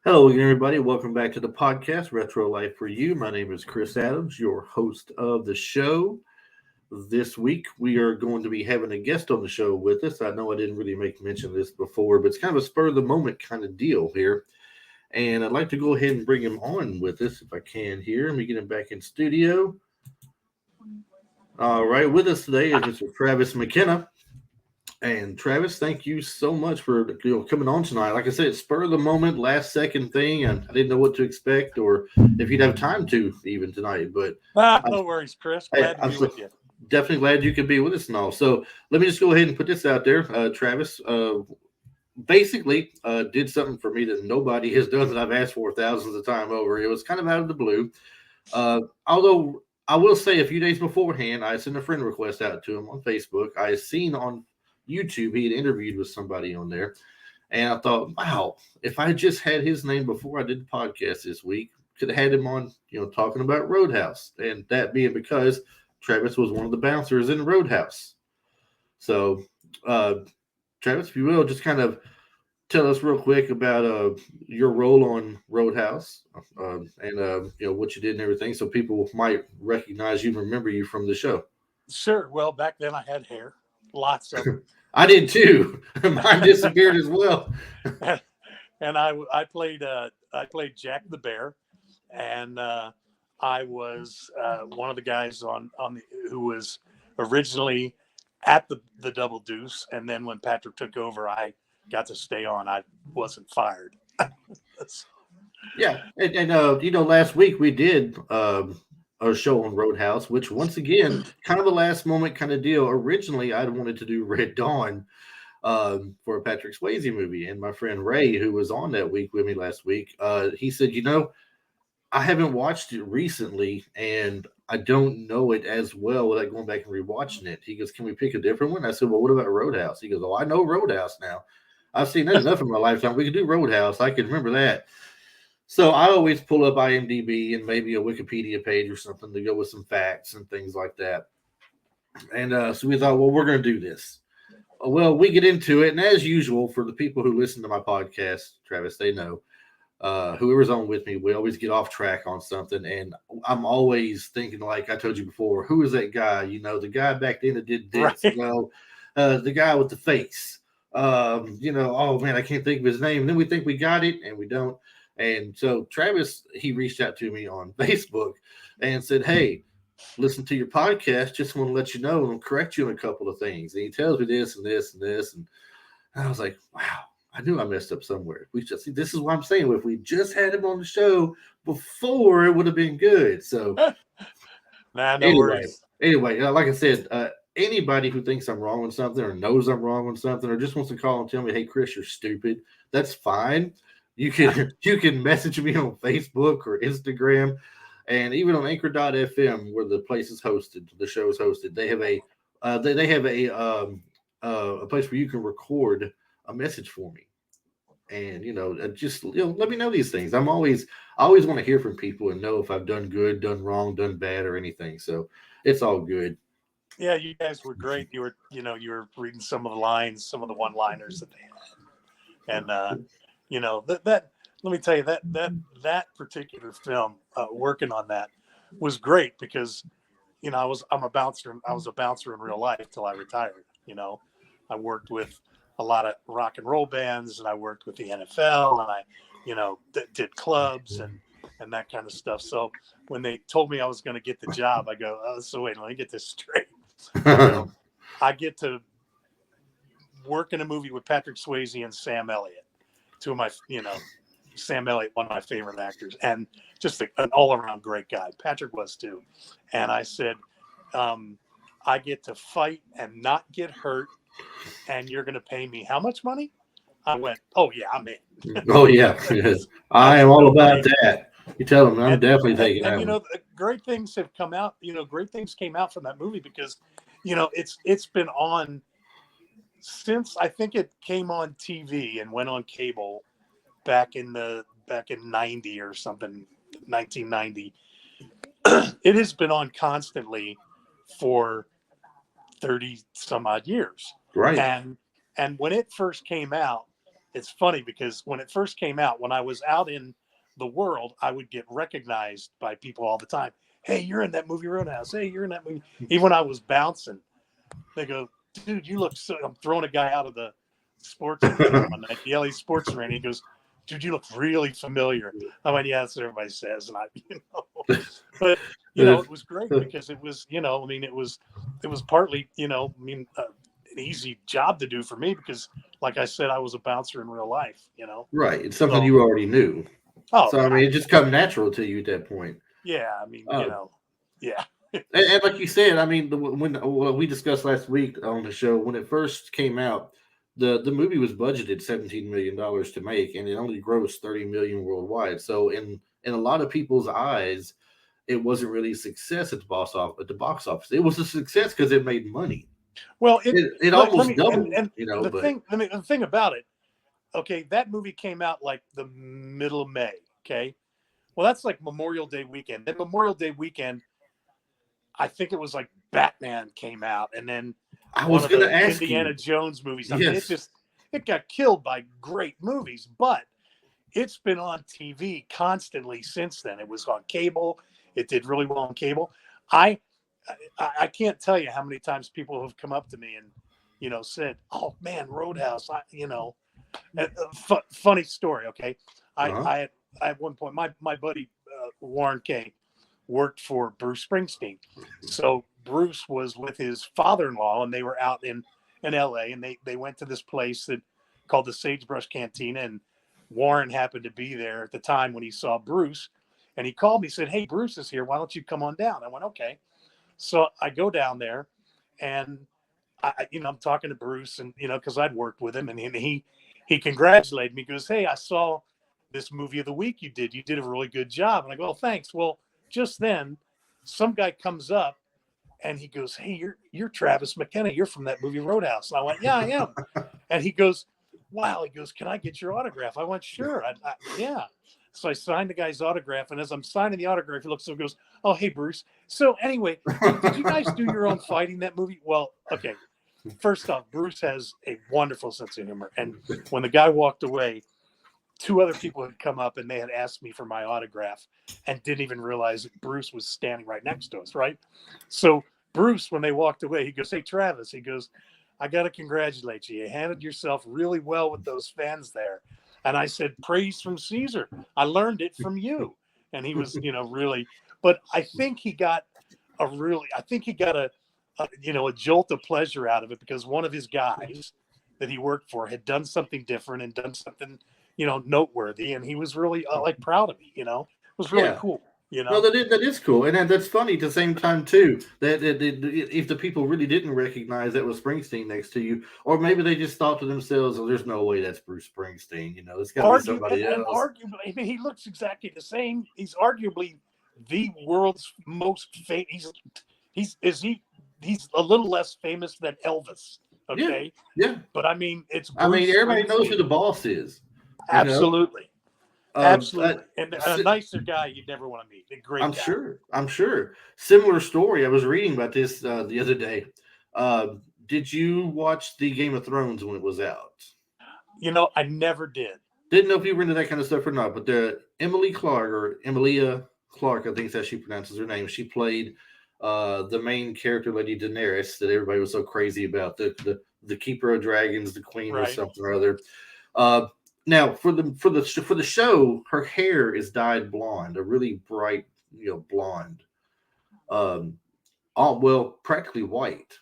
Hello again, everybody. Welcome back to the podcast, Retro Life for You. My name is Chris Adams, your host of the show. This week, we are going to be having a guest on the show with us. I know I didn't really make mention of this before, but it's kind of a spur of the moment kind of deal here. And I'd like to go ahead and bring him on with us if I can here. Let me get him back in studio. All right, with us today is Mr. Travis McKenna. And Travis, thank you so much for coming on tonight. Like I said, it's spur of the moment, last second thing, and I didn't know what to expect or if you'd have time to even tonight. But no worries, Chris. Glad to be with you. Definitely glad you could be with us and all. So let me just go ahead and put this out there. Travis basically did something for me that nobody has done that I've asked for thousands of times over. It was kind of out of the blue. Although I will say a few days beforehand, I sent a friend request out to him on Facebook. I seen on YouTube he had interviewed with somebody on there, and I thought, wow, if I just had his name before I did the podcast this week, could have had him on, talking about Roadhouse, and that being because Travis was one of the bouncers in Roadhouse. So, Travis, if you will, just kind of tell us real quick about your role on Roadhouse and what you did and everything, so people might recognize you and remember you from the show. Sure. Well, back then I had hair, lots of it. I did too. Mine disappeared as well. And I played Jack the Bear, and I was one of the guys who was originally at the Double Deuce, and then when Patrick took over, I got to stay on. I wasn't fired. Yeah, and last week we did a show on Roadhouse, which once again, kind of a last moment kind of deal. Originally, I wanted to do Red Dawn for a Patrick Swayze movie, and my friend Ray, who was on that week with me last week, he said, I haven't watched it recently, and I don't know it as well without going back and rewatching it. He goes, can we pick a different one? I said, well, what about Roadhouse? He goes, oh, I know Roadhouse now. I've seen that enough in my lifetime. We could do Roadhouse. I can remember that. So I always pull up IMDb and maybe a Wikipedia page or something to go with some facts and things like that. And so we thought, well, we're going to do this. Well, we get into it. And as usual, for the people who listen to my podcast, Travis, they know, whoever's on with me, we always get off track on something. And I'm always thinking, like I told you before, who is that guy? The guy back then that did this, right. The guy with the face. Oh man, I can't think of his name. And then we think we got it and we don't. And so Travis, he reached out to me on Facebook and said, hey, listen to your podcast. Just want to let you know and correct you on a couple of things. And he tells me this and this and this. And I was like, wow, I knew I messed up somewhere. We just see, this is what I'm saying. If we just had him on the show before, it would have been good. So anyway, like I said, anybody who thinks I'm wrong on something or knows I'm wrong on something or just wants to call and tell me, hey, Chris, you're stupid, that's fine. You can message me on Facebook or Instagram, and even on Anchor.fm, where the place is hosted, the show is hosted. They have a place where you can record a message for me, and just let me know these things. I always want to hear from people and know if I've done good, done wrong, done bad, or anything. So it's all good. Yeah, you guys were great. You were reading some of the lines, some of the one-liners that they had, and. That let me tell you that particular film, working on that was great because, I was a bouncer in real life till I retired. I worked with a lot of rock and roll bands, and I worked with the NFL, and I, did clubs and that kind of stuff. So when they told me I was going to get the job, I go, oh, so wait, let me get this straight. I get to work in a movie with Patrick Swayze and Sam Elliott. Two of my, Sam Elliott, one of my favorite actors, and just an all-around great guy. Patrick was too. And I said, I get to fight and not get hurt, and you're going to pay me how much money? I went, oh, yeah, I'm in. Oh, yeah. I am all about that. You tell them I'm definitely taking that. And great things have come out. Great things came out from that movie because, it's been on since I think it came on TV and went on cable back in 90 or something, 1990. It has been on constantly for 30 some odd years. Right. And when it first came out, it's funny because when it first came out, when I was out in the world, I would get recognized by people all the time. Hey, you're in that movie Roadhouse. Hey, you're in that movie. Even when I was bouncing, they go, dude, you look so. I'm throwing a guy out of the sports arena one night, the LA sports arena. He goes, dude, you look really familiar. I went, yeah, that's what everybody says. And but it was great because it was, I mean, it was partly, an easy job to do for me because, like I said, I was a bouncer in real life, Right. It's something So, you already knew. oh, So, I mean, it just come natural to you at that point. yeah, I mean, yeah. And like you said, I mean, when we discussed last week on the show, when it first came out, the movie was budgeted $17 million to make, and it only grossed 30 million worldwide. So, in a lot of people's eyes, it wasn't really a success at the box office. It was a success because it made money. Well, It almost doubled, and But the thing about it, okay, that movie came out like the middle of May. Okay, well, that's like Memorial Day weekend. Then Memorial Day weekend, I think it was like Batman came out, and then I one was of going the to ask Indiana you. Jones movies. I mean, Yes. it got killed by great movies, but it's been on TV constantly since then. It was on cable. It did really well on cable. I can't tell you how many times people have come up to me and said, "Oh man, Roadhouse." Funny story. Okay, Uh-huh. I at one point my buddy Warren K worked for Bruce Springsteen, so Bruce was with his father-in-law and they were out in L.A. and they went to this place that called the Sagebrush Cantina, and Warren happened to be there at the time when he saw Bruce, and he called me, said, "Hey, Bruce is here. Why don't you come on down?" I went, "Okay." So I go down there, and I'm talking to Bruce, and because I'd worked with him, and he congratulated me. He goes, "Hey, I saw this movie of the week you did. You did a really good job." And I go, "Oh, thanks." Well, just then, some guy comes up, and he goes, "Hey, you're Travis McKenna. You're from that movie Roadhouse." And I went, "Yeah, I am." And he goes, "Wow." He goes, "Can I get your autograph?" I went, "Sure." Yeah. So I signed the guy's autograph, and as I'm signing the autograph, he looks and goes, "Oh, hey, Bruce. So anyway, did you guys do your own fighting that movie?" Well, okay. First off, Bruce has a wonderful sense of humor, and when the guy walked away, two other people had come up and they had asked me for my autograph and didn't even realize that Bruce was standing right next to us, right? So Bruce, when they walked away, he goes, "Hey, Travis," he goes, "I got to congratulate you. You handled yourself really well with those fans there." And I said, "Praise from Caesar. I learned it from you." And he was, really, but I think he got a jolt of pleasure out of it because one of his guys that he worked for had done something different and done something, noteworthy. And he was really like proud of me, it was really Yeah. cool, No, that is cool, and that's funny at the same time too. That if the people really didn't recognize that was Springsteen next to you, or maybe they just thought to themselves, "Oh, there's no way that's Bruce Springsteen." It's got to be somebody and else. arguably, I mean, he looks exactly the same. He's arguably the world's most famous. He's a little less famous than Elvis. Yeah, Okay. yeah. But I mean, it's I mean, Bruce everybody knows who Springsteen. the boss is. You know, Absolutely. uh, uh, Absolutely. And a nicer guy you'd never want to meet. A great I'm guy. sure. I'm sure. Similar story. I was reading about this the other day. Did you watch the Game of Thrones when it was out? I never did. Didn't know if you were into that kind of stuff or not, but the Emily Clark or Emilia Clark, I think that's how she pronounces her name. She played the main character, Lady Daenerys, that everybody was so crazy about, the keeper of dragons, the queen or Right. something or other. Uh, now for the show, her hair is dyed blonde, a really bright, blonde, all practically white,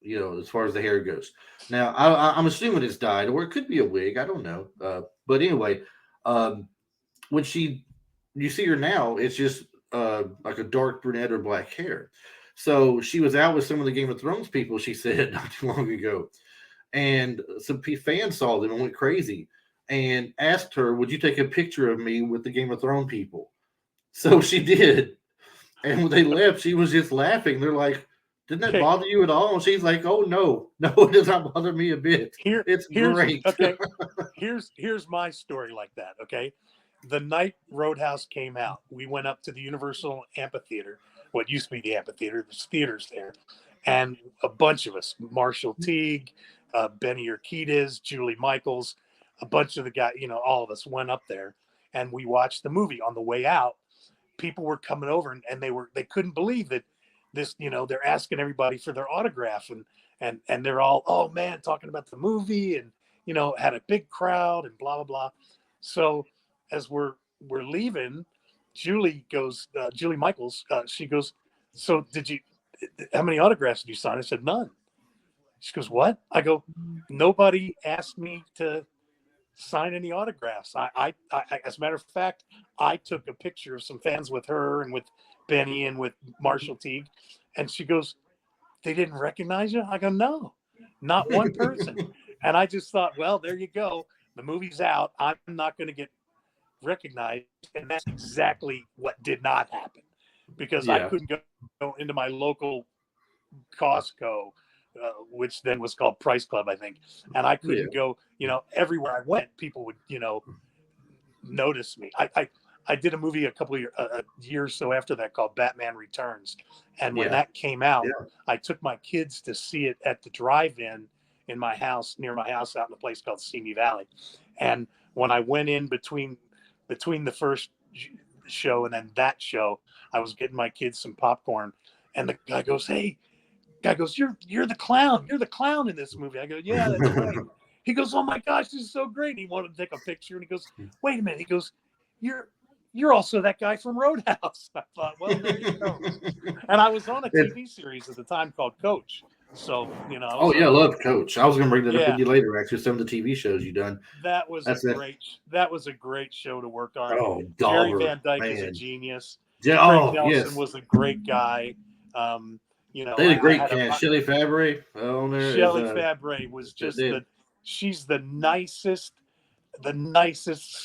as far as the hair goes. Now, I'm assuming it's dyed, or it could be a wig. I don't know. But anyway, um, when you see her now, it's just like a dark brunette or black hair. So she was out with some of the Game of Thrones people, she said, not too long ago. And some fans saw them and went crazy and asked her, "Would you take a picture of me with the Game of Thrones people?" So she did. And when they left, she was just laughing. They're like, "Didn't that Okay. bother you at all?" And she's like, "Oh no, no, it does not bother me a bit. It's Here's great." okay. Here's my story like that. Okay. The night Roadhouse came out, we went up to the Universal Amphitheater, what used to be the amphitheater. There's theaters there, and a bunch of us, Marshall Teague, Benny Urquidez, Julie Michaels, a bunch of the guys, all of us went up there and we watched the movie. On the way out, people were coming over and they couldn't believe that this, they're asking everybody for their autograph and they're all, oh man, talking about the movie and, had a big crowd and blah, blah, blah. So as we're leaving, Julie Michaels, she goes, so how many autographs did you sign? I said, none. She goes, what? I go, nobody asked me to sign any autographs. I as a matter of fact, I took a picture of some fans with her and with Benny and with Marshall Teague. And she goes, they didn't recognize you? I go, no, not one person. And I just thought, well, there you go. The movie's out. I'm not going to get recognized. And that's exactly what did not happen, because I couldn't go into my local Costco, which then was called Price Club, I think. And I couldn't go, everywhere I went, people would, notice me. I did a movie a couple of years or so after that called Batman Returns. And when that came out, I took my kids to see it at the drive-in in my house, near my house, out in a place called Simi Valley. And when I went in between the first show and then that show, I was getting my kids some popcorn, and the guy goes, "Hey," you're the clown. You're the clown in this movie. I go, "Yeah, that's right." He goes, "Oh my gosh, this is so great." And he wanted to take a picture, and he goes, "Wait a minute." He goes, You're also that guy from Roadhouse." I thought, well, there you go. And I was on a TV series at the time called Coach. So, I love Coach. I was going to bring that up with you later, actually, some of the TV shows you've done. That was a great show to work on. Oh, Jerry Van Dyke is a genius. Yeah, Craig Nelson was a great guy. They had a great cast. Shelley Fabre on there. Shelley Fabre was just she's the nicest,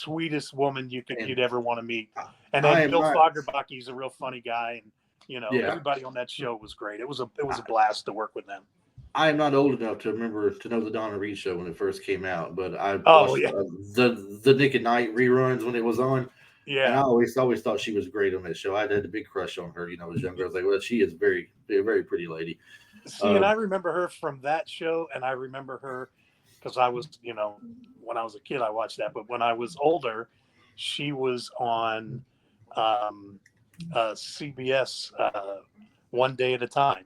sweetest woman you'd ever want to meet. And then Bill Fagerbakke is a real funny guy, and everybody on that show was great. It was a blast to work with them. I am not old enough to remember to know the Donna Reed show when it first came out, but I watched the Nick at Night reruns when it was on. Yeah, and I always thought she was great on that show. I had a big crush on her. As younger, I was like, well, she is a very pretty lady. See, and I remember her from that show, and I remember her because I was, when I was a kid, I watched that. But when I was older, she was on CBS One Day at a Time.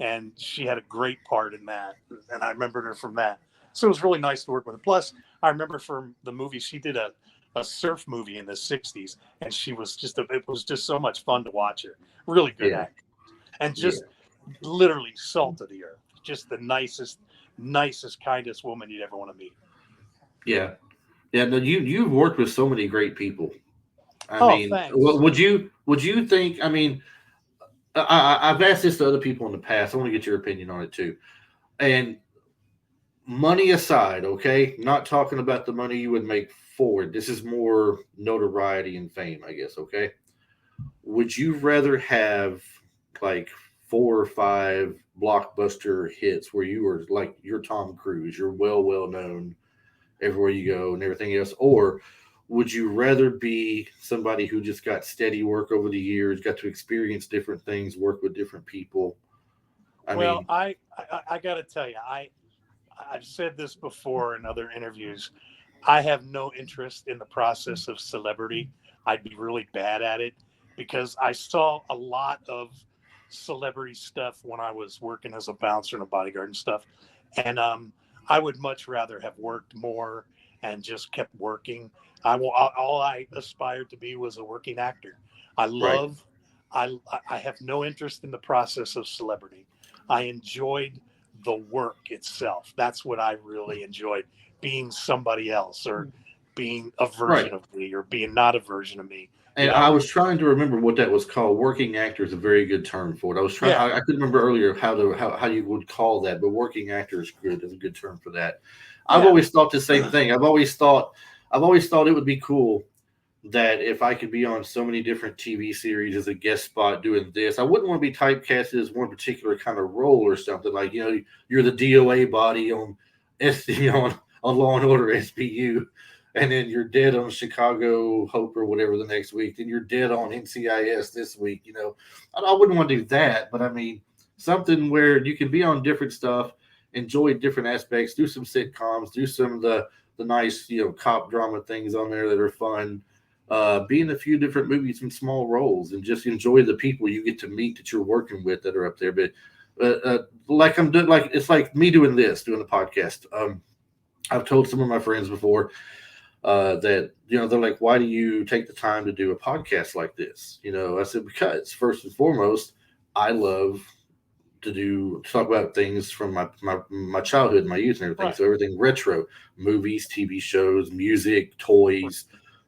And she had a great part in that. And I remembered her from that. So it was really nice to work with her. Plus, I remember from the movie, she did a surf movie in the 60s. And she was it was just so much fun to watch her. Really good actor. And just literally salt of the earth. Just the nicest, kindest woman you'd ever want to meet. Yeah. Yeah. No, you've worked with so many great people. I mean, thanks. Would you think, I mean, I've asked this to other people in the past. I want to get your opinion on it too. And money aside, okay, not talking about the money you would make forward. This is more notoriety and fame, I guess. Okay. Would you rather have like 4 or 5 blockbuster hits where you were like, you're Tom Cruise, you're well known everywhere you go and everything else, or would you rather be somebody who just got steady work over the years, got to experience different things, work with different people? I got to tell you, I've said this before in other interviews. I have no interest in the process of celebrity. I'd be really bad at it because I saw a lot of celebrity stuff when I was working as a bouncer and a bodyguard and stuff. And I would much rather have worked more and just kept working. All I aspired to be was a working actor. I have no interest in the process of celebrity. I enjoyed the work itself. That's what I really enjoyed, being somebody else or being a version of me or being not a version of me. And I was trying to remember what that was called. Working actor is a very good term for it. I was trying. I couldn't remember earlier how you would call that, but working actor is good. Is a good term for that. I've always thought the same thing. I've always thought it would be cool that if I could be on so many different TV series as a guest spot doing this, I wouldn't want to be typecasted as one particular kind of role or something like, you're the DOA body on on Law and Order SPU, and then you're dead on Chicago Hope or whatever the next week, then you're dead on NCIS this week. I wouldn't want to do that, but I mean something where you can be on different stuff, enjoy different aspects, do some sitcoms, do some of the nice, cop drama things on there that are fun. Be in a few different movies in small roles, and just enjoy the people you get to meet that you're working with that are up there. But like I'm doing, like it's like me doing the podcast. I've told some of my friends before that they're like, why do you take the time to do a podcast like this? I said, because first and foremost, I love to talk about things from my childhood, my youth, and everything. Right. So everything retro, movies, TV shows, music, toys,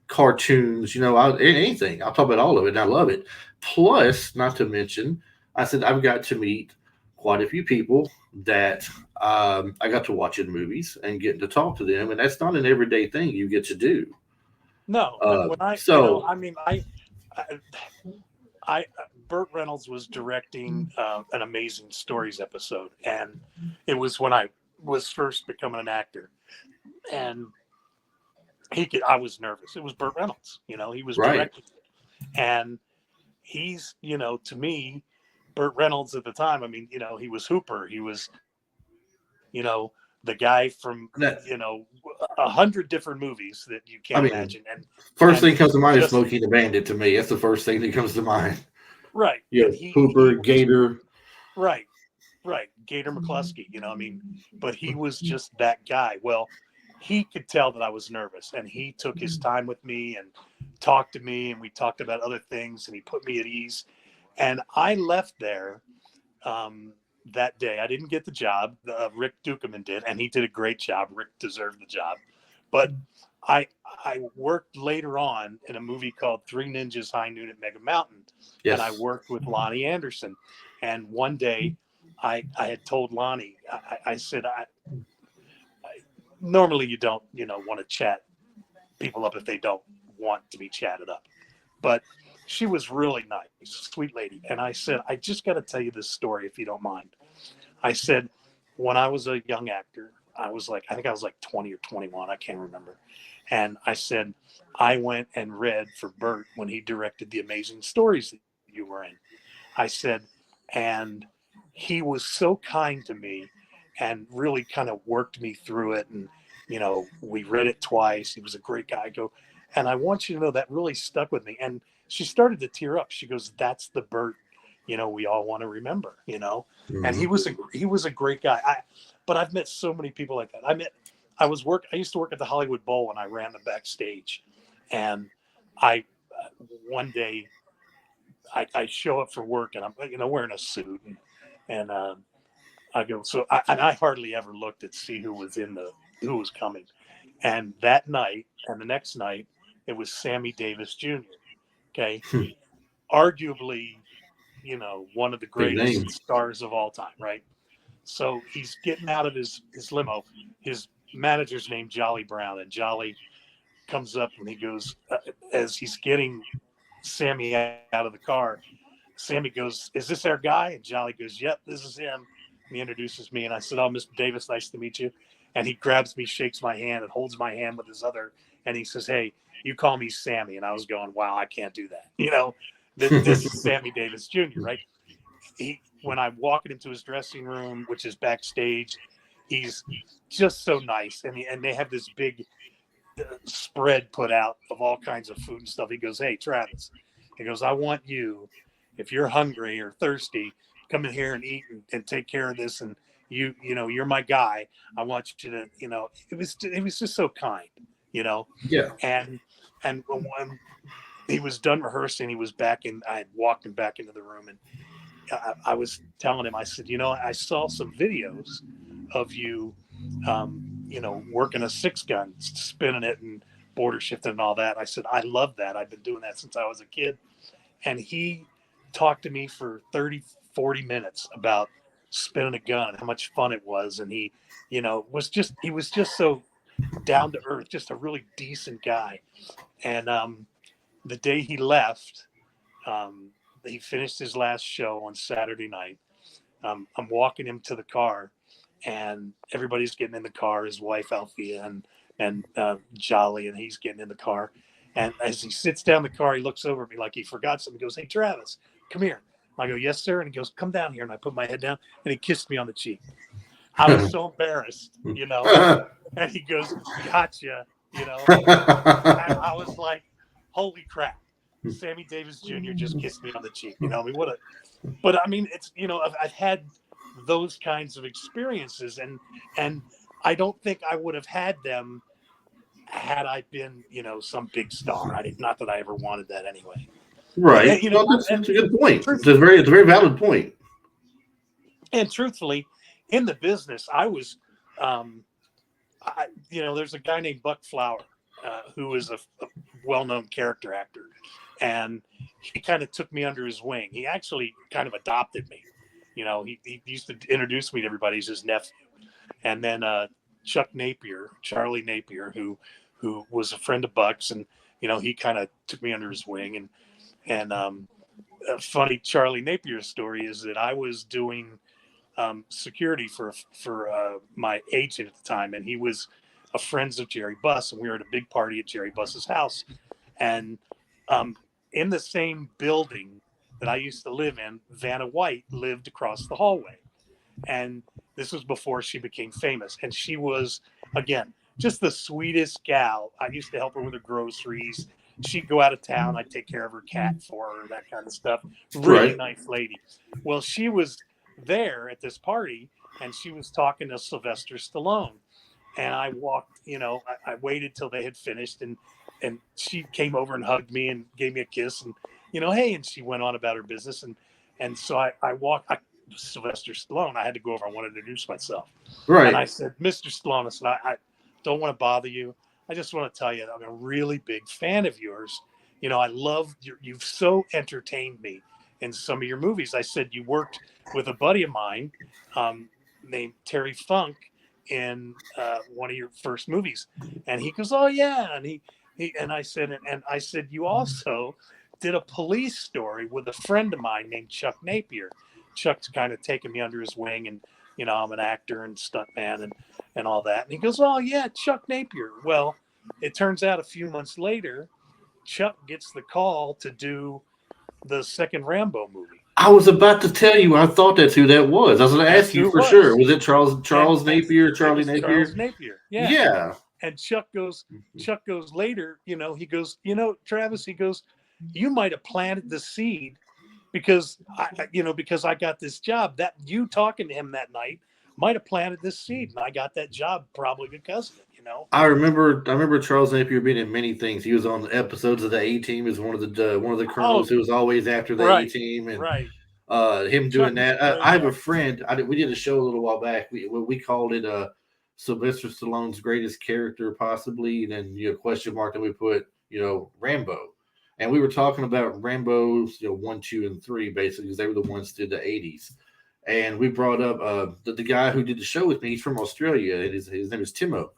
cartoons. Anything. I'll talk about all of it, and I love it. Plus, not to mention, I said I've got to meet quite a few people that I got to watch in movies and getting to talk to them, and that's not an everyday thing you get to do. No, when So I mean, I, I Burt Reynolds was directing an Amazing Stories episode, and it was when I was first becoming an actor, and I was nervous. It was Burt Reynolds, he was right, directing, and he's, to me, Burt Reynolds at the time. I mean, he was Hooper. He was, the guy from, that 100 different movies that you I can't mean, imagine. And first thing comes to mind is just Smokey the Bandit. To me, that's the first thing that comes to mind. right. Yeah, And Hooper, he was Gator. right. Right. Gator McCluskey, but he was just that guy. Well, he could tell that I was nervous, and he took his time with me and talked to me, and we talked about other things, and he put me at ease. And I left there that day. I didn't get the job. Rick Dukeman did, and he did a great job. Rick deserved the job. But I worked later on in a movie called Three Ninjas High Noon at Mega Mountain, Yes. and I worked with Lonnie Anderson. And one day I had told Lonnie, I said, normally you don't, want to chat people up if they don't want to be chatted up. But she was really nice, sweet lady. And I said, I just got to tell you this story, if you don't mind. I said, when I was a young actor, I think I was like 20 or 21. I can't remember. And I said, I went and read for Burt when he directed The Amazing Stories that you were in. I said, and he was so kind to me and really kind of worked me through it. And, we read it twice. He was a great guy. I go, and I want you to know that really stuck with me. And she started to tear up. She goes, that's the Burt, we all want to remember, Mm-hmm. and he was a great guy. But I've met so many people like that. I used to work at the Hollywood Bowl, and I ran the backstage, and one day I show up for work, and I'm, wearing a suit, and I go, and I hardly ever looked to see who was coming. And that night and the next night, it was Sammy Davis Jr. Okay. Arguably, one of the Big name. greatest stars of all time. Right. So he's getting out of his limo. His manager's named Jolly Brown, and Jolly comes up and he goes, as he's getting Sammy out of the car, Sammy goes, is this our guy? And Jolly goes, yep, this is him. And he introduces me, and I said, oh, Mr. Davis, nice to meet you. And he grabs me, shakes my hand, and holds my hand with his other, and he says, hey, you call me Sammy. And I was going, wow, I can't do that. This is Sammy Davis Jr., right? When I'm walking into his dressing room, which is backstage, he's just so nice. And they have this big spread put out of all kinds of food and stuff. He goes, hey, Travis, he goes, I want you, if you're hungry or thirsty, come in here and eat and take care of this. And you're my guy. I want you to, it was just so kind, Yeah. And when he was done rehearsing, I had walked him back into the room, and I was telling him, I said, I saw some videos of you, working a 6-gun, spinning it and border shifting and all that. I said, I love that. I've been doing that since I was a kid. And he talked to me for 30, 40 minutes about spinning a gun and how much fun it was. And he was just so down to earth, just a really decent guy. And the day he left, he finished his last show on Saturday night. I'm walking him to the car, and everybody's getting in the car, his wife Althea and Jolly, and he's getting in the car. And as he sits down in the car, he looks over at me like he forgot something. He goes, hey, Travis, come here. I go, yes, sir. And he goes, come down here. And I put my head down, and he kissed me on the cheek. I was so embarrassed, And he goes, gotcha. You know, I was like, holy crap. Sammy Davis Jr. just kissed me on the cheek. You know, I mean, but I mean, it's, you know, I've had those kinds of experiences, and I don't think I would have had them had I been, you know, some big star. Not that I ever wanted that anyway. Right. You know, Well, that's a good point. truth, It's a very valid point. and truthfully, in the business, I was, you know, there's a guy named Buck Flower, who is a well-known character actor, and he kind of took me under his wing. He actually kind of adopted me. You know, he used to introduce me to everybody. He's his nephew. And then Chuck Napier, Charlie Napier, who was a friend of Buck's, and you know, he kind of took me under his wing. And a funny Charlie Napier story is that I was doing security for my agent at the time, and he was a friends of Jerry Buss, and we were at a big party at Jerry Buss's house, and in the same building that I used to live in, Vanna White lived across the hallway, and this was before she became famous, and she was, again, just the sweetest gal. I used to help her with her groceries. She'd go out of town. I'd take care of her cat for her, that kind of stuff. Really nice lady. Well, she was there at this party, and she was talking to Sylvester Stallone. And I walked, you know, I waited till they had finished, and she came over and hugged me and gave me a kiss, and, you know, hey, and she went on about her business. And so I walked, Sylvester Stallone, I had to go over. I wanted to introduce myself. Right. And I said, Mr. Stallone, I said, I don't want to bother you. I just want to tell you that I'm a really big fan of yours. You know, I love you've so entertained me in some of your movies. I said, you worked with a buddy of mine named Terry Funk in one of your first movies. And he goes, oh yeah. And I said, you also did a police story with a friend of mine named Chuck Napier. Chuck's kind of taken me under his wing, and, you know, I'm an actor and stuntman and all that. And he goes, oh yeah, Chuck Napier. Well, it turns out a few months later, Chuck gets the call to do the second Rambo movie. I was about to tell you, I thought that's who that was. I was going to ask you for sure. Was it Charles Napier, Charlie Napier? Charles Napier. Yeah. Yeah. And Chuck goes later, you know, he goes, you know, Travis, he goes, you might have planted the seed because I got this job. That you talking to him that night might have planted this seed, and I got that job probably because of it, you know. I remember Charles Napier being in many things. He was on episodes of the A Team as one of the colonels who was always after the A Team, and him doing that. I have a friend. We did a show a little while back. We called it Sylvester Stallone's greatest character, possibly. And then, you know, question mark, and we put, you know, Rambo. And we were talking about Rambo's, you know, 1, 2, and 3, basically, because they were the ones that did the 80s. And we brought up the guy who did the show with me. He's from Australia, and his name is Timo.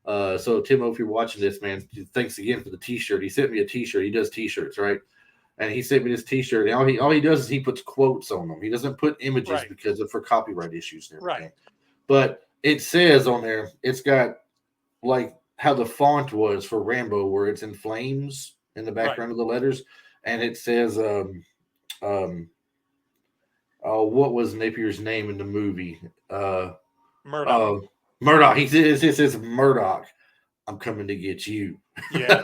So Timo, if you're watching this, man, thanks again for the T-shirt. He sent me a T-shirt. He does T-shirts, right? And he sent me this T-shirt. And all he does is he puts quotes on them. He doesn't put images because for copyright issues and everything. Right. But it says on there, it's got like how the font was for Rambo, where it's in flames in the background of the letters, and it says what was Napier's name in the movie? Murdoch. Murdoch. It says Murdoch. I'm coming to get you. Yeah,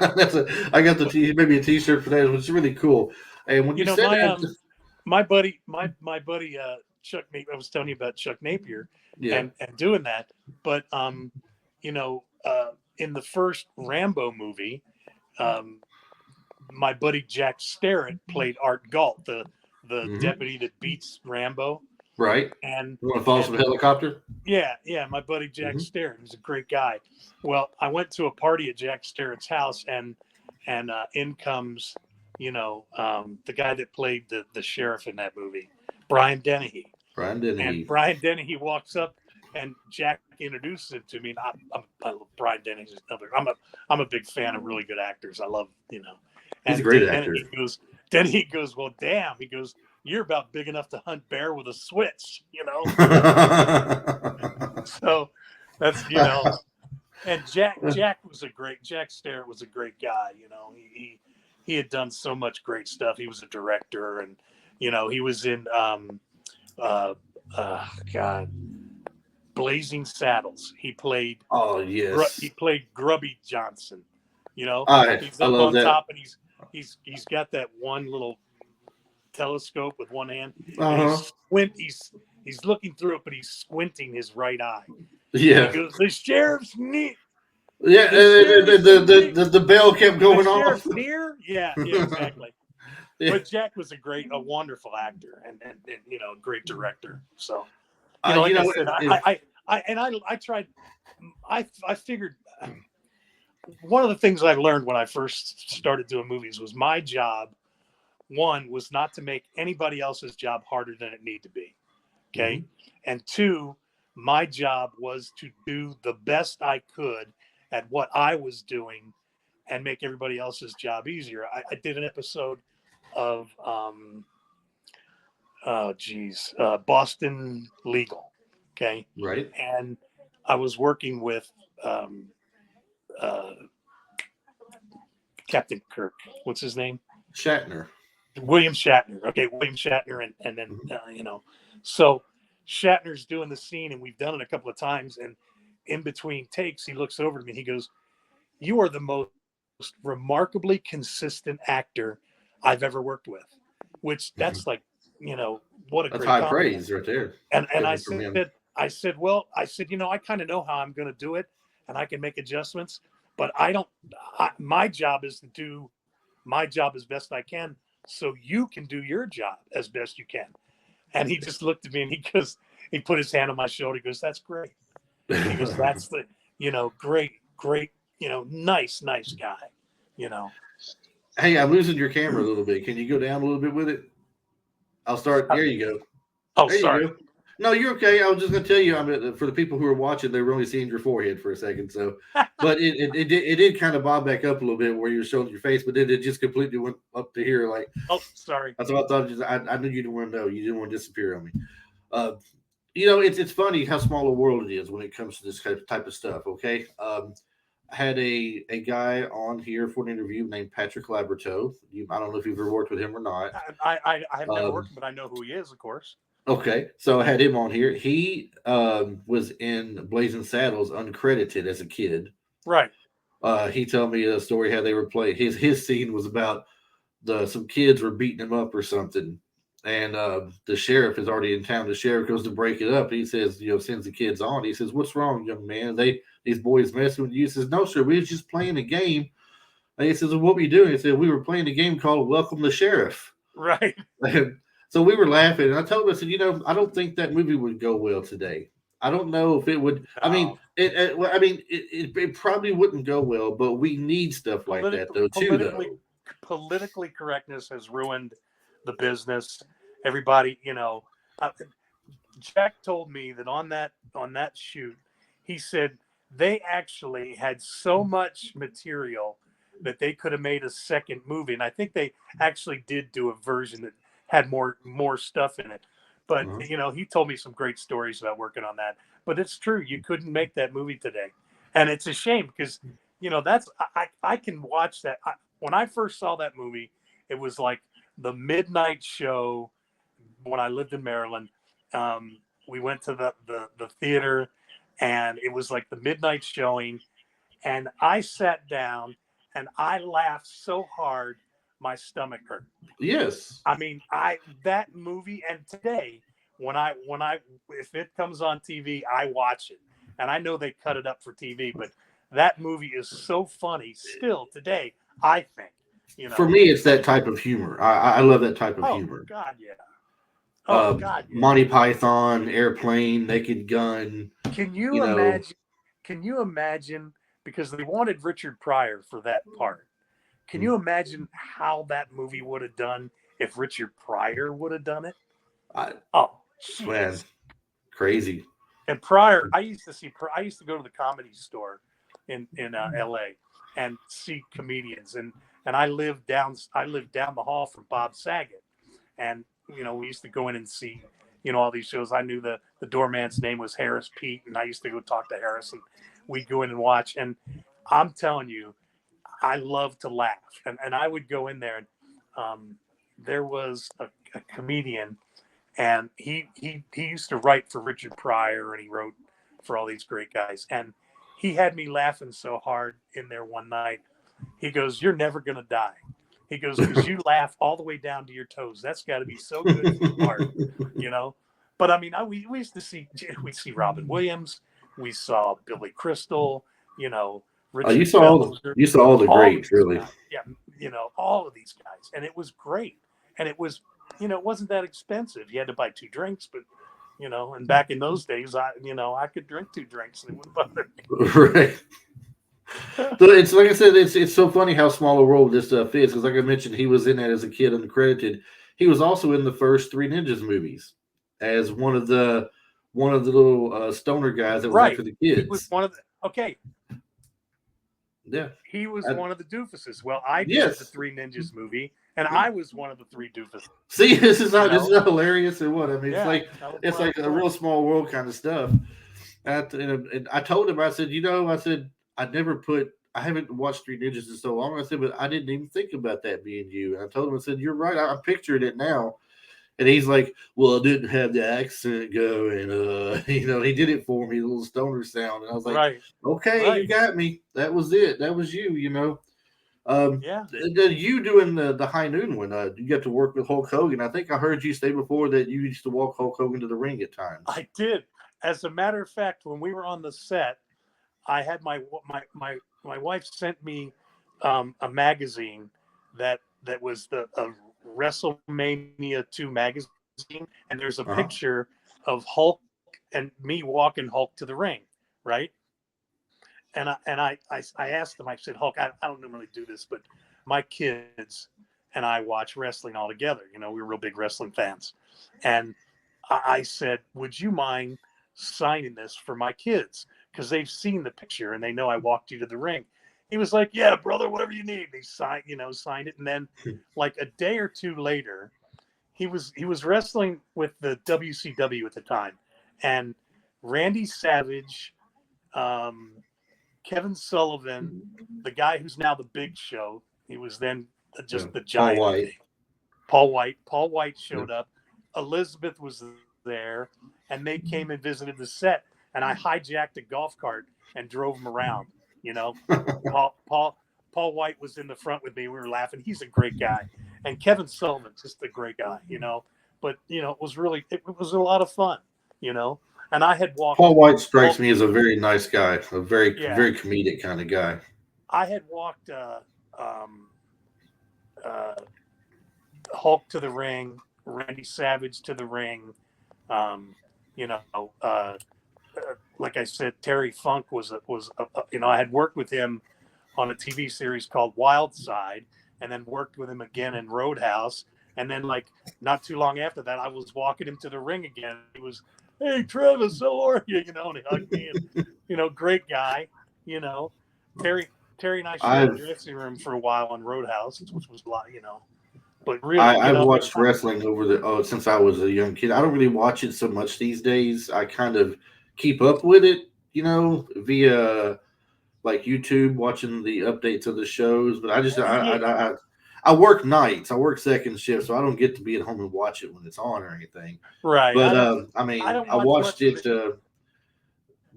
I got the maybe a T-shirt for that, which is really cool. And when you know, said my buddy Chuck Napier, I was telling you about Chuck Napier, and doing that. But you know, in the first Rambo movie, my buddy Jack Starrett played Art Galt, the deputy that beats Rambo. Right. And you want to fall from a helicopter? Yeah. My buddy Jack Starrett was a great guy. Well, I went to a party at Jack Starrett's house, and in comes, you know, the guy that played the sheriff in that movie, Brian Dennehy. And Brian Dennehy walks up, and Jack introduces him to me. And I love Brian Dennehy. I'm a big fan of really good actors. I love, you know. And he's a great actor. Dennehy goes, well, damn. He goes, you're about big enough to hunt bear with a switch, you know. So that's, you know. And Jack Starrett was a great guy, you know. He had done so much great stuff. He was a director, and, you know, he was in Blazing Saddles. He played Oh he yes, played Grubby Johnson. You know, he's I up love on that. top and he's got that one little telescope with one hand, and Uh huh. he's looking through it, but he's squinting his right eye, and he Yeah, goes, "The sheriff's near. yeah. The sheriff's near. The bell kept The going off. sheriff's near." Yeah, yeah, exactly. Yeah. But Jack was a wonderful actor, and great director. So, You like I know, said, I tried. I figured one of the things I learned when I first started doing movies was my job. One was not to make anybody else's job harder than it needed to be. Okay. Mhm. And two, my job was to do the best I could at what I was doing and make everybody else's job easier. I did an episode of, Boston Legal. Okay. Right, And I was working with um, uh, Captain Kirk. What's his name? Shatner. William Shatner. Okay, William Shatner, and then Mhm. so Shatner's doing the scene, and we've done it a couple of times. And in between takes, he looks over to me. He goes, "You are the most remarkably consistent actor I've ever worked with." Which Mhm. that's like, what a That's great high compliment. praise right there, And coming from him. I said, I kind of know how I'm going to do it, and I can make adjustments, but I don't. My job is to do my job as best I can, so you can do your job as best you can. And he just looked at me and he put his hand on my shoulder. He goes, "That's great." He goes, "That's the, great, great, nice guy, you know." Hey, I'm losing your camera a little bit. Can you go down a little bit with it? I'll start. There you go. Oh, There you sorry. go. No, you're okay. I was just gonna tell you. I mean, for the people who are watching, they were only seeing your forehead for a second. So, but it did kind of bob back up a little bit where you were showing your face, but then it just completely went up to here. Like Oh, sorry. that's what I thought. I knew you didn't want to know. You didn't want to disappear on me. Uh, it's funny how small a world it is when it comes to this kind of type of stuff. Okay. I had a guy on here for an interview named Patrick Laberto. I don't know if you've ever worked with him or not. I have never Um, worked, but I know who he is, of course. Okay, so I had him on here. He was in Blazing Saddles uncredited as a kid. Right. He told me a story how they were playing. His scene was about some kids were beating him up or something, and the sheriff is already in town. The sheriff goes to break it up. He says, sends the kids on. He says, "What's wrong, young man? These boys messing with you?" He says, "No, sir. We was just playing a game." And he says, "Well, what were you doing?" He said, "We were playing a game called Welcome the Sheriff." Right. So we were laughing, and I told him, I said, I don't think that movie would go well today. I don't know if it would. I mean, No. it probably wouldn't go well, but we need stuff like that though, too, Politically though. politically correctness has ruined the business. Everybody, uh, Jack told me that on that shoot, he said they actually had so much material that they could have made a second movie, and I think they actually did do a version that had more stuff in it. But Uh-huh. he told me some great stories about working on that. But it's true, you couldn't make that movie today, and it's a shame because that's I can watch that. When I first saw that movie, it was like the midnight show when I lived in Maryland. We went to the theater, and it was like the midnight showing, and I sat down and I laughed so hard my stomach hurt. Yes. I mean, I that movie, and today when I if it comes on TV, I watch it, and I know they cut it up for TV, but that movie is so funny still today. I think, For me, it's that type of humor. I love that type of Oh humor. God, yeah. Oh God, yeah. Monty Python, Airplane, Naked Gun. Can You you know, imagine? Can you imagine? Because they wanted Richard Pryor for that part. Can you imagine how that movie would have done if Richard Pryor would have done it? I, Oh, man, jeez. crazy. And Pryor, I used to go to the Comedy Store in L.A. and see comedians, and I lived down the hall from Bob Saget, and we used to go in and see all these shows. I knew the doorman's name was Harris Pete, and I used to go talk to Harris, and we'd go in and watch. And I'm telling you, I love to laugh, and I would go in there, and there was a comedian, and he used to write for Richard Pryor, and he wrote for all these great guys. And he had me laughing so hard in there one night. He goes, "You're never going to die." He goes, "Because you laugh all the way down to your toes. That's got to be so good for the heart, you know." But I mean, we used to see Robin Williams, we saw Billy Crystal, you know, Richard you saw all the greats, really. guys. Yeah, you know, all of these guys, and it was great. And it was, you know, it wasn't that expensive. You had to buy 2 drinks, but you know, and back in those days, I could drink 2 drinks and it wouldn't bother me. Right. So it's like I said, it's so funny how small a world this stuff is. Because like I mentioned, he was in that as a kid, uncredited. He was also in the first 3 Ninjas movies as one of the little stoner guys that was Right. after the kids. He was one of the Yeah. He was one of the doofuses. Well, I did Yes. the 3 Ninjas movie, and I was one of the 3 doofuses. See, this is not hilarious or what? I mean, Yeah, it's like a real small world kind of stuff. And I told him, I said, I haven't watched 3 Ninjas in so long. I said, but I didn't even think about that being you. And I told him, I said, you're right. I'm picturing it now. And he's like, well, I didn't have the accent going. He did it for me, the little stoner sound. And I was like, right. Okay, Right. You got me. That was it. That was you, Yeah. You doing the High Noon one, you got to work with Hulk Hogan. I think I heard you say before that you used to walk Hulk Hogan to the ring at times. I did. As a matter of fact, when we were on the set, I had my wife sent me a magazine that was the WrestleMania 2 magazine, and there's a picture of Hulk and me walking Hulk to the ring, right? And I asked him, I said, Hulk, I don't normally do this, but my kids and I watch wrestling all together. You know, we're real big wrestling fans. And I said, would you mind signing this for my kids? Because they've seen the picture and they know I walked you to the ring. He was like, yeah, brother, whatever you need. He signed it. And then like a day or 2 later, he was wrestling with the WCW at the time. And Randy Savage, Kevin Sullivan, the guy who's now the Big Show, he was then just the giant. Paul White showed up. Elizabeth was there, and they came and visited the set. And I hijacked a golf cart and drove him around. You know, Paul White was in the front with me. We were laughing. He's a great guy, and Kevin Sullivan, just a great guy. You know, but it was a lot of fun. You know. And I had walked. Paul White strikes me as a very nice guy, a very comedic kind of guy. I had walked Hulk to the ring, Randy Savage to the ring. Like I said, Terry Funk was I had worked with him on a TV series called Wild Side, and then worked with him again in Roadhouse. And then, like, not too long after that, I was walking him to the ring again. He was, hey, Travis, how are you? And he hugged me. And, great guy. Terry and I shared a dressing room for a while on Roadhouse, which was a lot, But really, I've watched wrestling since I was a young kid. I don't really watch it so much these days. I kind of keep up with it, via like YouTube, watching the updates of the shows. But I work nights. I work second shift, so I don't get to be at home and watch it when it's on or anything. Right. But I watched it. The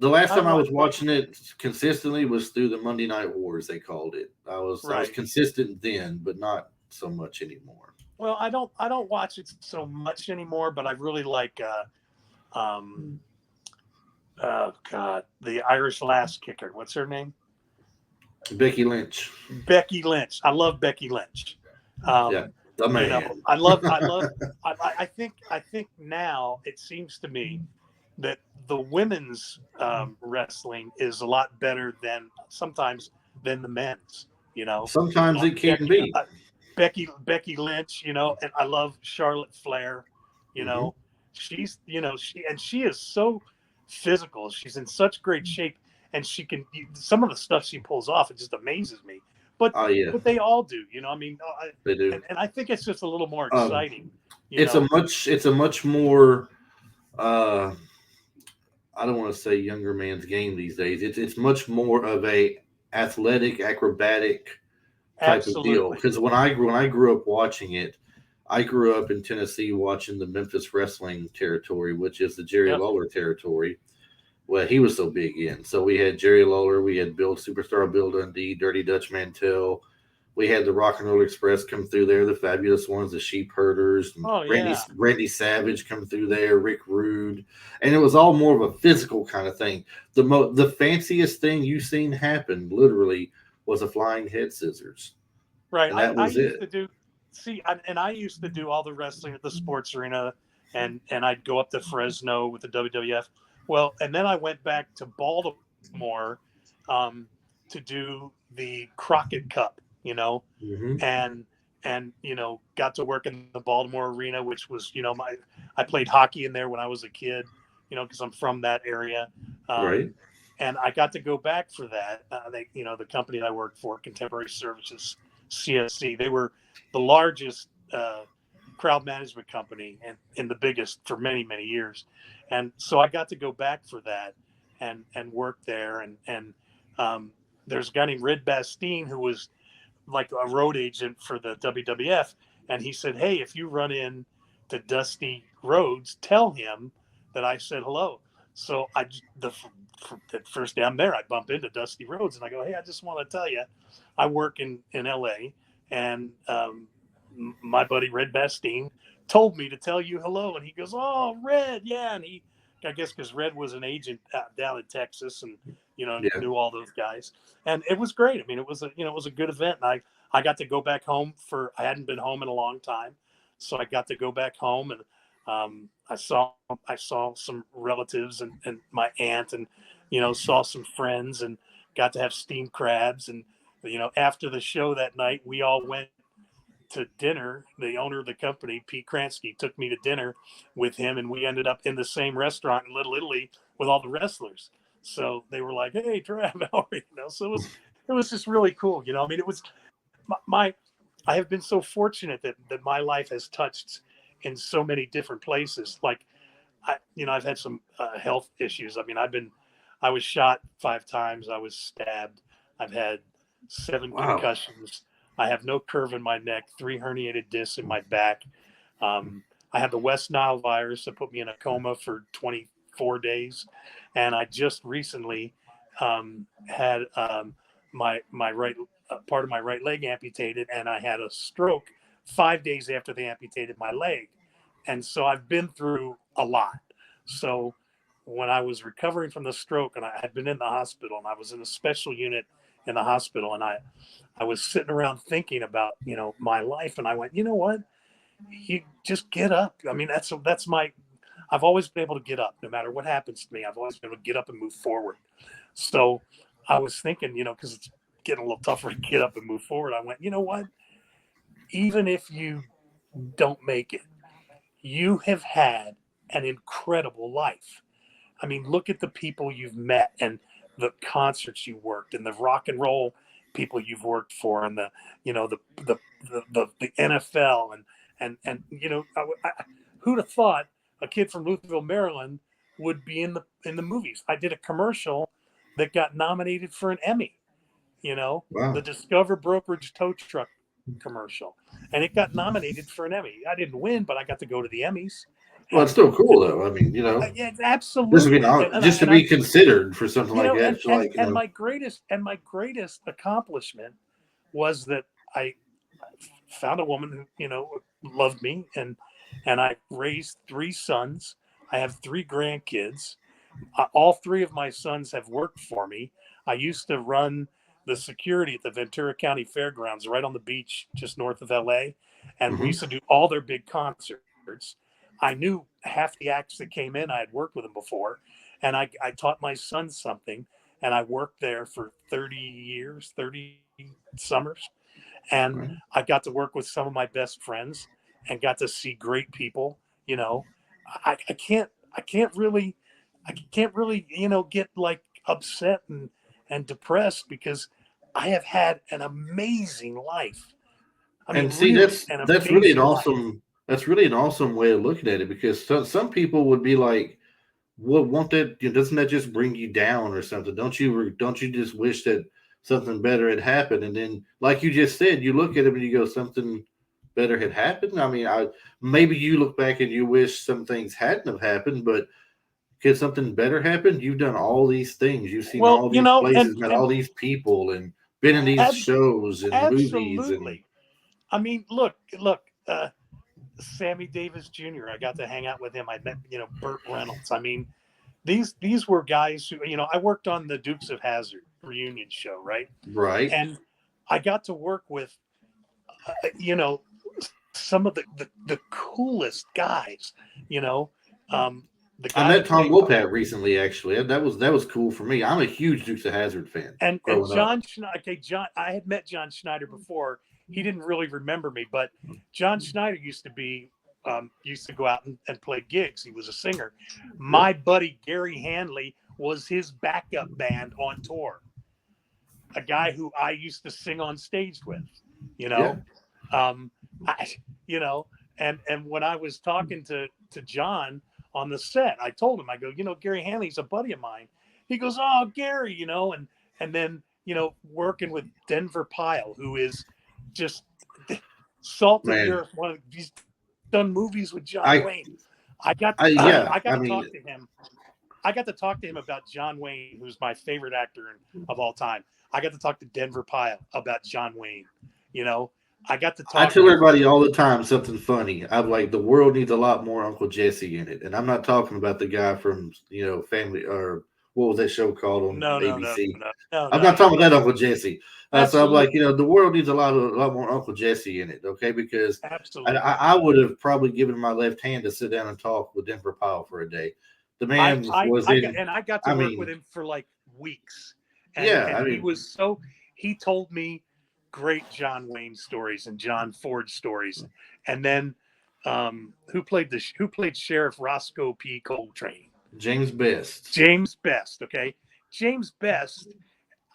last time I was watching it consistently was through the Monday Night Wars, they called it. I was consistent then, but not so much anymore. Well, I don't watch it so much anymore, but I really like the Irish Lass kicker. What's her name? Becky Lynch. Becky Lynch. I love Becky Lynch. The man. I think now it seems to me that the women's wrestling is a lot better than the men's. Sometimes it can be. Becky Lynch, and I love Charlotte Flair. She's she is so physical. She's in such great shape, and she can some of the stuff she pulls off. It just amazes me. But but they all do. They do, and I think it's just a little more exciting. It's a much more. I don't want to say younger man's game these days. It's much more of a athletic, acrobatic type of deal. Because when I grew up watching it, I grew up in Tennessee watching the Memphis wrestling territory, which is the Jerry Lawler territory, well, he was so big in. So we had Jerry Lawler, we had Bill Superstar Bill Dundee, Dirty Dutch Mantel. We had the Rock and Roll Express come through there, the Fabulous Ones, the Sheep Herders, and Oh yeah. Randy Savage come through there, Rick Rude, and it was all more of a physical kind of thing. The fanciest thing you've seen happen, literally, was a flying head scissors, Right. and that I was used it. to do and I used to do all the wrestling at the sports arena, and I'd go up to Fresno with the WWF. Well, and then I went back to Baltimore to do the Crockett Cup, Hmm. and got to work in the Baltimore arena, which was my I played hockey in there when I was a kid, because I'm from that area. Right. Um, and I got to go back for that. The company I worked for, Contemporary Services, CSC, they were the largest crowd management company and the biggest for many, many years. And so I got to go back for that and work there. And there's a guy named Red Bastine who was like a road agent for the WWF. And he said, "Hey, if you run in to Dusty Rhodes, tell him that I said hello." So the first day I'm there, I bump into Dusty Rhodes and I go, "Hey, I just want to tell you, I work in LA, and my buddy Red Bastine told me to tell you hello." And he goes, "Oh, Red, yeah." And I guess because Red was an agent down in Texas, and Yeah. knew all those guys, and it was great. I mean, it was a good event, and I got to go back home I hadn't been home in a long time, so I got to go back home, and I saw some relatives and my aunt, and saw some friends, and got to have steamed crabs. And after the show that night, we all went to dinner. The owner of the company, Pete Kransky, took me to dinner with him, and we ended up in the same restaurant in Little Italy with all the wrestlers. So they were like, "Hey, Trav, how are you?" So it was just really cool. I mean, it was my I have been so fortunate that my life has touched in so many different places. Like I've had some health issues. I mean, I was shot 5 times. I was stabbed. I've had 7 Wow. concussions. I have no curve in my neck, 3 herniated discs in my back. I had the West Nile virus that put me in a coma for 24 days. And I just recently had my right part of my right leg amputated, and I had a stroke 5 days after they amputated my leg. And so I've been through a lot. So when I was recovering from the stroke, and I had been in the hospital, and I was in a special unit in the hospital, and I was sitting around thinking about my life, and I went, you know what, you just get up. I mean, that's my I've always been able to get up no matter what happens to me. I've always been able to get up and move forward. So I was thinking, because it's getting a little tougher to get up and move forward, I went, you know what, even if you don't make it, you have had an incredible life. I mean, look at the people you've met, and the concerts you worked, and the rock and roll people you've worked for, and the NFL, and who'd have thought a kid from Lutherville, Maryland, would be in the movies? I did a commercial that got nominated for an Emmy. The Wow. Discover Brokerage tow truck commercial, and it got nominated for an Emmy. I didn't win, but I got to go to the Emmys, Well, it's and still cool though. I mean, yeah, just to be absolutely. And, and I just to and be I considered for something like that. and It's and like and my greatest accomplishment was that I found a woman who loved me, and I raised 3 sons. I have 3 grandkids. All 3 of my sons have worked for me. I used to run the security at the Ventura County Fairgrounds right on the beach just north of LA, and we hmm. used to do all their big concerts. I knew half the acts that came in. I had worked with them before, and I taught my son something, and I worked there for 30 years, 30 summers, and Right. I got to work with some of my best friends and got to see great people. You know, I can't really get like upset and depressed, because I have had an amazing life. I mean, And see, really an amazing life. that's really an awesome way of looking at it because some people would be like, "Well, won't that doesn't that just bring you down or something? Don't you just wish that something better had happened?" And then, like you just said, you look at it and you go, "Something better had happened." I mean, I maybe you look back and you wish some things hadn't have happened, but Can something better happen? You've done all these things. You've seen Well, all you these know, places, met and all these people, and been in these abs- shows and movies. And absolutely. I mean, look, Sammy Davis Jr. I got to hang out with him. I met, Burt Reynolds. I mean, these were guys who, I worked on the Dukes of Hazzard reunion show, right? right. And I got to work with, some of the coolest guys, you know, um, the I guy met that Tom played Wopat recently. Actually, that was cool for me. I'm a huge Dukes of Hazzard fan and growing up. John Schneider. Okay, John, I had met John Schneider before. He didn't really remember me, but John Schneider used to go out and play gigs. He was a singer. Yep. My buddy Gary Hanley was his backup band on tour. A guy who I used to sing on stage with, you Yeah. know, um, I, you know, and when I was talking to John on the set, I told him, I go, Gary Hanley's a buddy of mine. He goes, oh, Gary, and then working with Denver Pyle, who is just salt of the Man. earth. He's done movies with John I Wayne. I got yeah. I got I to mean, talk to him. I got to talk to him about John Wayne, who's my favorite actor of all time. I got to talk to Denver Pyle about John Wayne. I got to I talk tell with. everybody all the time something funny. I'm like, the world needs a lot more Uncle Jesse in it, and I'm not talking about the guy from Family, or what was that show called on No, no, no, ABC. no, no, I'm no, not no. talking about that Uncle Jesse. So I'm like, Absolutely, the world needs a lot more Uncle Jesse in it, okay? Because I, absolutely. I I would have probably given my left hand to sit down and talk with Denver Powell for a day. The I, man I, was I got in. and I got to I work with mean, him for like weeks, and yeah. and I he mean, was so he told me great John Wayne stories and John Ford stories, and then who played Sheriff Roscoe P. Coltrane? James Best. James Best. Okay, James Best.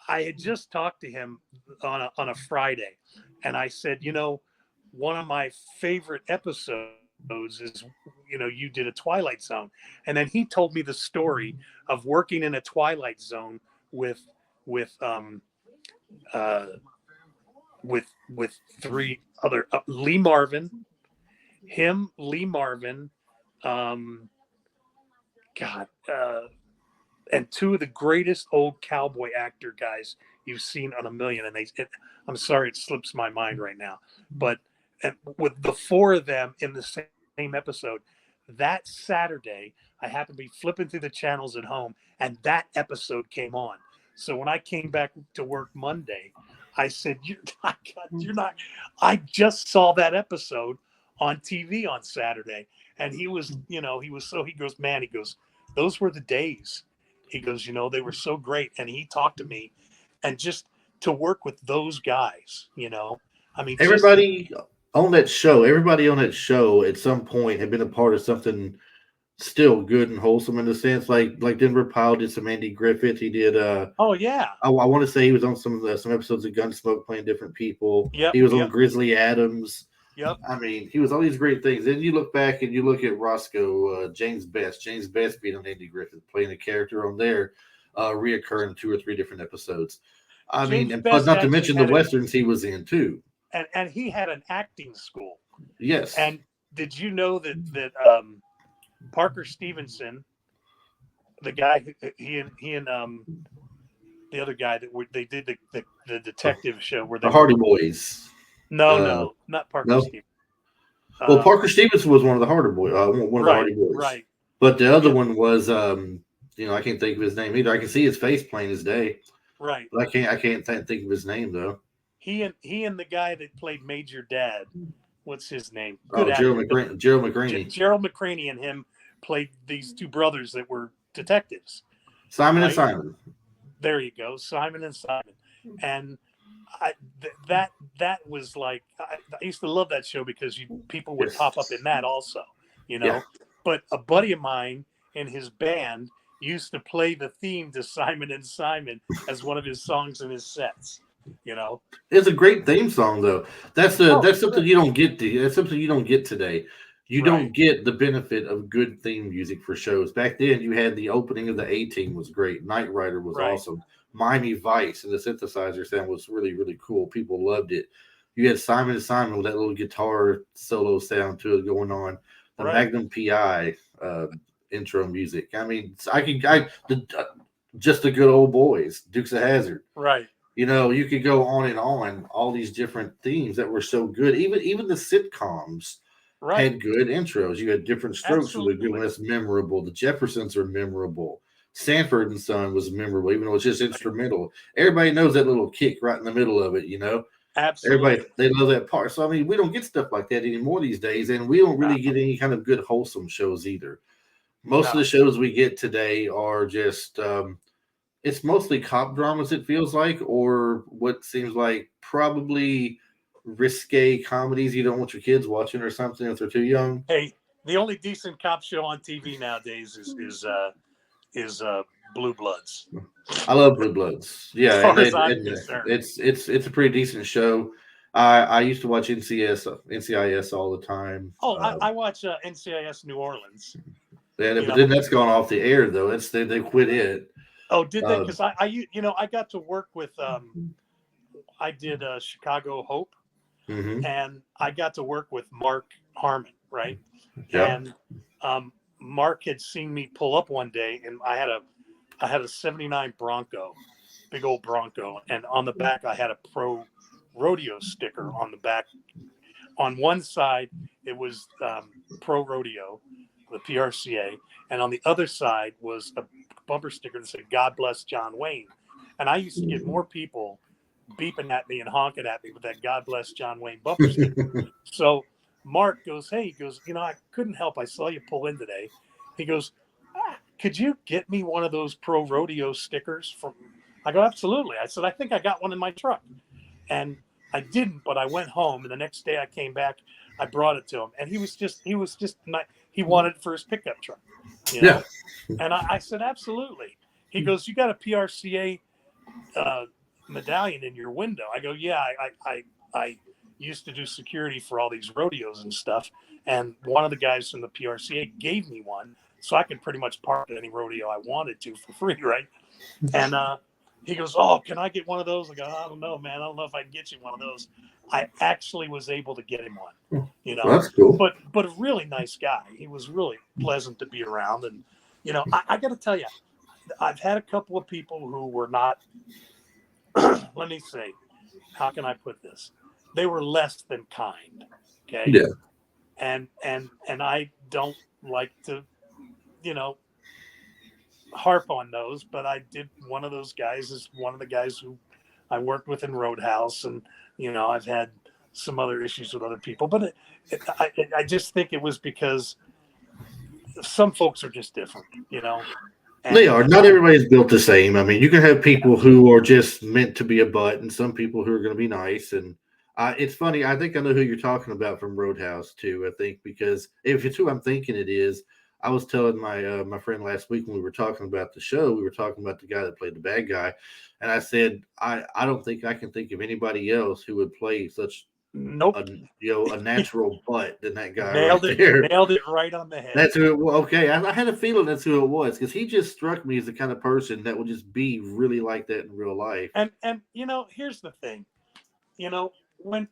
I had just talked to him on a Friday, and I said, one of my favorite episodes is, you did a Twilight Zone, and then he told me the story of working in a Twilight Zone with with um uh with three other Lee Marvin, Lee Marvin, um, God, and two of the greatest old cowboy actor guys you've seen on a million. And I'm sorry, it slips my mind right now, but with the four of them in the same episode, that Saturday, I happened to be flipping through the channels at home, and that episode came on. So when I came back to work Monday, I said, you're not. I just saw that episode on TV on Saturday, and he goes, man, he goes, those were the days. He goes, they were so great. And he talked to me, and just to work with those guys, I mean, just Everybody on that show at some point had been a part of something still good and wholesome in a sense. Like Denver Powell did some Andy Griffith. He did. oh yeah, I want to say he was on some episodes of Gunsmoke playing different people. yep, He was on yep, Grizzly Adams. yep. I mean, he was all these great things. Then you look back and you look at Roscoe, James Best. James Best being on Andy Griffith, playing a character on there, reoccurring in 2 or 3 different episodes. I mean, James and plus, Best not to actually mention the had westerns he was in too. and he had an acting school. Yes. And did you know that Parker Stevenson, the guy he and the other guy they did the detective show where The they were. Hardy Boys. No, not Parker No. Stevenson. Well, Um, Parker Stevenson was one of the Hardy Boys, one of the right, Hardy Boys. right. But the other Yeah, one was, I can't think of his name either. I can see his face plain as day, right. but I can't think of his name though. He and the guy that played Major Dad, what's his name? Good Oh, actor. Gerald McCraney, Gerald McCraney and him played these two brothers that were detectives, Simon and right? Simon. There you go, Simon and Simon. And that was like I used to love that show because people would Yes. pop up in that also, Yeah. But a buddy of mine in his band used to play the theme to Simon and Simon as one of his songs in his sets. It's a great theme song though. That's Oh, something sure. you don't get. That's something you don't get today. You Right, don't get the benefit of good theme music for shows. Back then, you had the opening of the A Team was great. Knight Rider was right, awesome. Miami Vice and the synthesizer sound was really really cool. People loved it. You had Simon and Simon with that little guitar solo sound to it going on. The right. Magnum PI intro music. I mean, just the good old boys, Dukes of Hazzard. Right. You know, you could go on and on. All these different themes that were so good. Even the sitcoms Right. had good intros. You had Different Strokes was a good Absolutely. one. That's memorable. The Jeffersons are memorable. Sanford and Son was memorable, even though it's just instrumental. Everybody knows that little kick right in the middle of it. You know, everybody Absolutely. they love that part. So I mean, we don't get stuff like that anymore these days, and we don't No. really get any kind of good wholesome shows either. Most of No. the shows we get today are just it's mostly cop dramas, it feels like, or what seems like probably risque comedies you don't want your kids watching or something if they're too young. Hey, the only decent cop show on TV nowadays is Blue Bloods. I love Blue Bloods. As Yeah, far as I'm and concerned. it's a pretty decent show. I used to watch NCIS all the time. Oh, I watch NCIS New Orleans. Yeah, You but know. then that's gone off the air though. They quit it. Oh, did they? Uh, Because I got to work with I did Chicago Hope, mhm. and I got to work with Mark Harmon, right? Yeah. And Mark had seen me pull up one day, and I had a '79 Bronco, big old Bronco, and on the back I had a Pro Rodeo sticker on the back. On one side it was Pro Rodeo, the PRCA, and on the other side was a bumper sticker that said "God bless John Wayne." And I used to get more people beeping at me and honking at me with that "God bless John Wayne" bumper sticker. So Mark goes, "Hey," he goes, "I couldn't help. I saw you pull in today." He goes, "Could you get me one of those Pro Rodeo stickers from?" I go, "Absolutely." I said, "I think I got one in my truck," and I didn't. But I went home, and the next day I came back. I brought it to him, and he was just not. He wanted it for his pickup truck, Yeah. And I said, "Absolutely." He goes, "You got a PRCA medallion in your window?" I go, "Yeah, I used to do security for all these rodeos and stuff, and one of the guys from the PRCA gave me one, so I could pretty much park at any rodeo I wanted to for free, right?" And he goes, "Oh, can I get one of those?" I go, "I don't know, man. I don't know if I can get you one of those." I actually was able to get him one, Well, that's cool. but a really nice guy. He was really pleasant to be around, and I got to tell you, I've had a couple of people who were not. Let me say, how can I put this? They were less than kind. Okay. Yeah. And I don't like to, you know, harp on those, but I did. One of those guys is one of the guys who I worked with in Roadhouse, and I've had some other issues with other people, but I just think it was because some folks are just different, They and are. Not everybody's built the same. I mean, you can have people who are just meant to be a butt, and some people who are going to be nice. And it's funny. I think I know who you're talking about from Roadhouse too. I think because if it's who I'm thinking it is, I was telling my friend last week when we were talking about the show, we were talking about the guy that played the bad guy, and I said I don't think I can think of anybody else who would play such nope, a natural butt than that guy right nailed it, there. nailed it right on the head. That's who it was. Okay, I had a feeling that's who it was because he just struck me as the kind of person that would just be really like that in real life. And here's the thing, when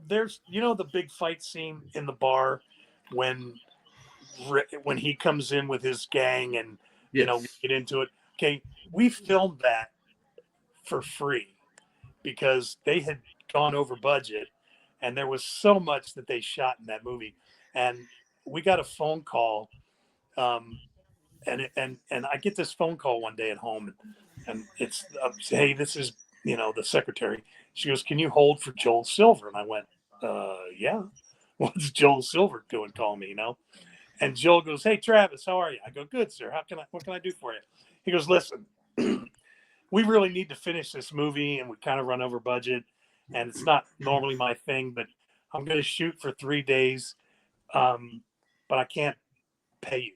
there's the big fight scene in the bar when he comes in with his gang and we Yes. get into it. Okay, we filmed that for free because they had gone over budget, and there was so much that they shot in that movie, and we got a phone call, and I get this phone call one day at home, and it's hey, this is the secretary. She goes, "Can you hold for Joel Silver?" And I went, "Yeah." What's Joel Silver doing? Call me, And Joel goes, "Hey, Travis, how are you?" I go, "Good, sir. What can I do for you?" He goes, "Listen, we really need to finish this movie, and we kind of run over budget, and it's not normally my thing, but I'm going to shoot for 3 days, but I can't pay you.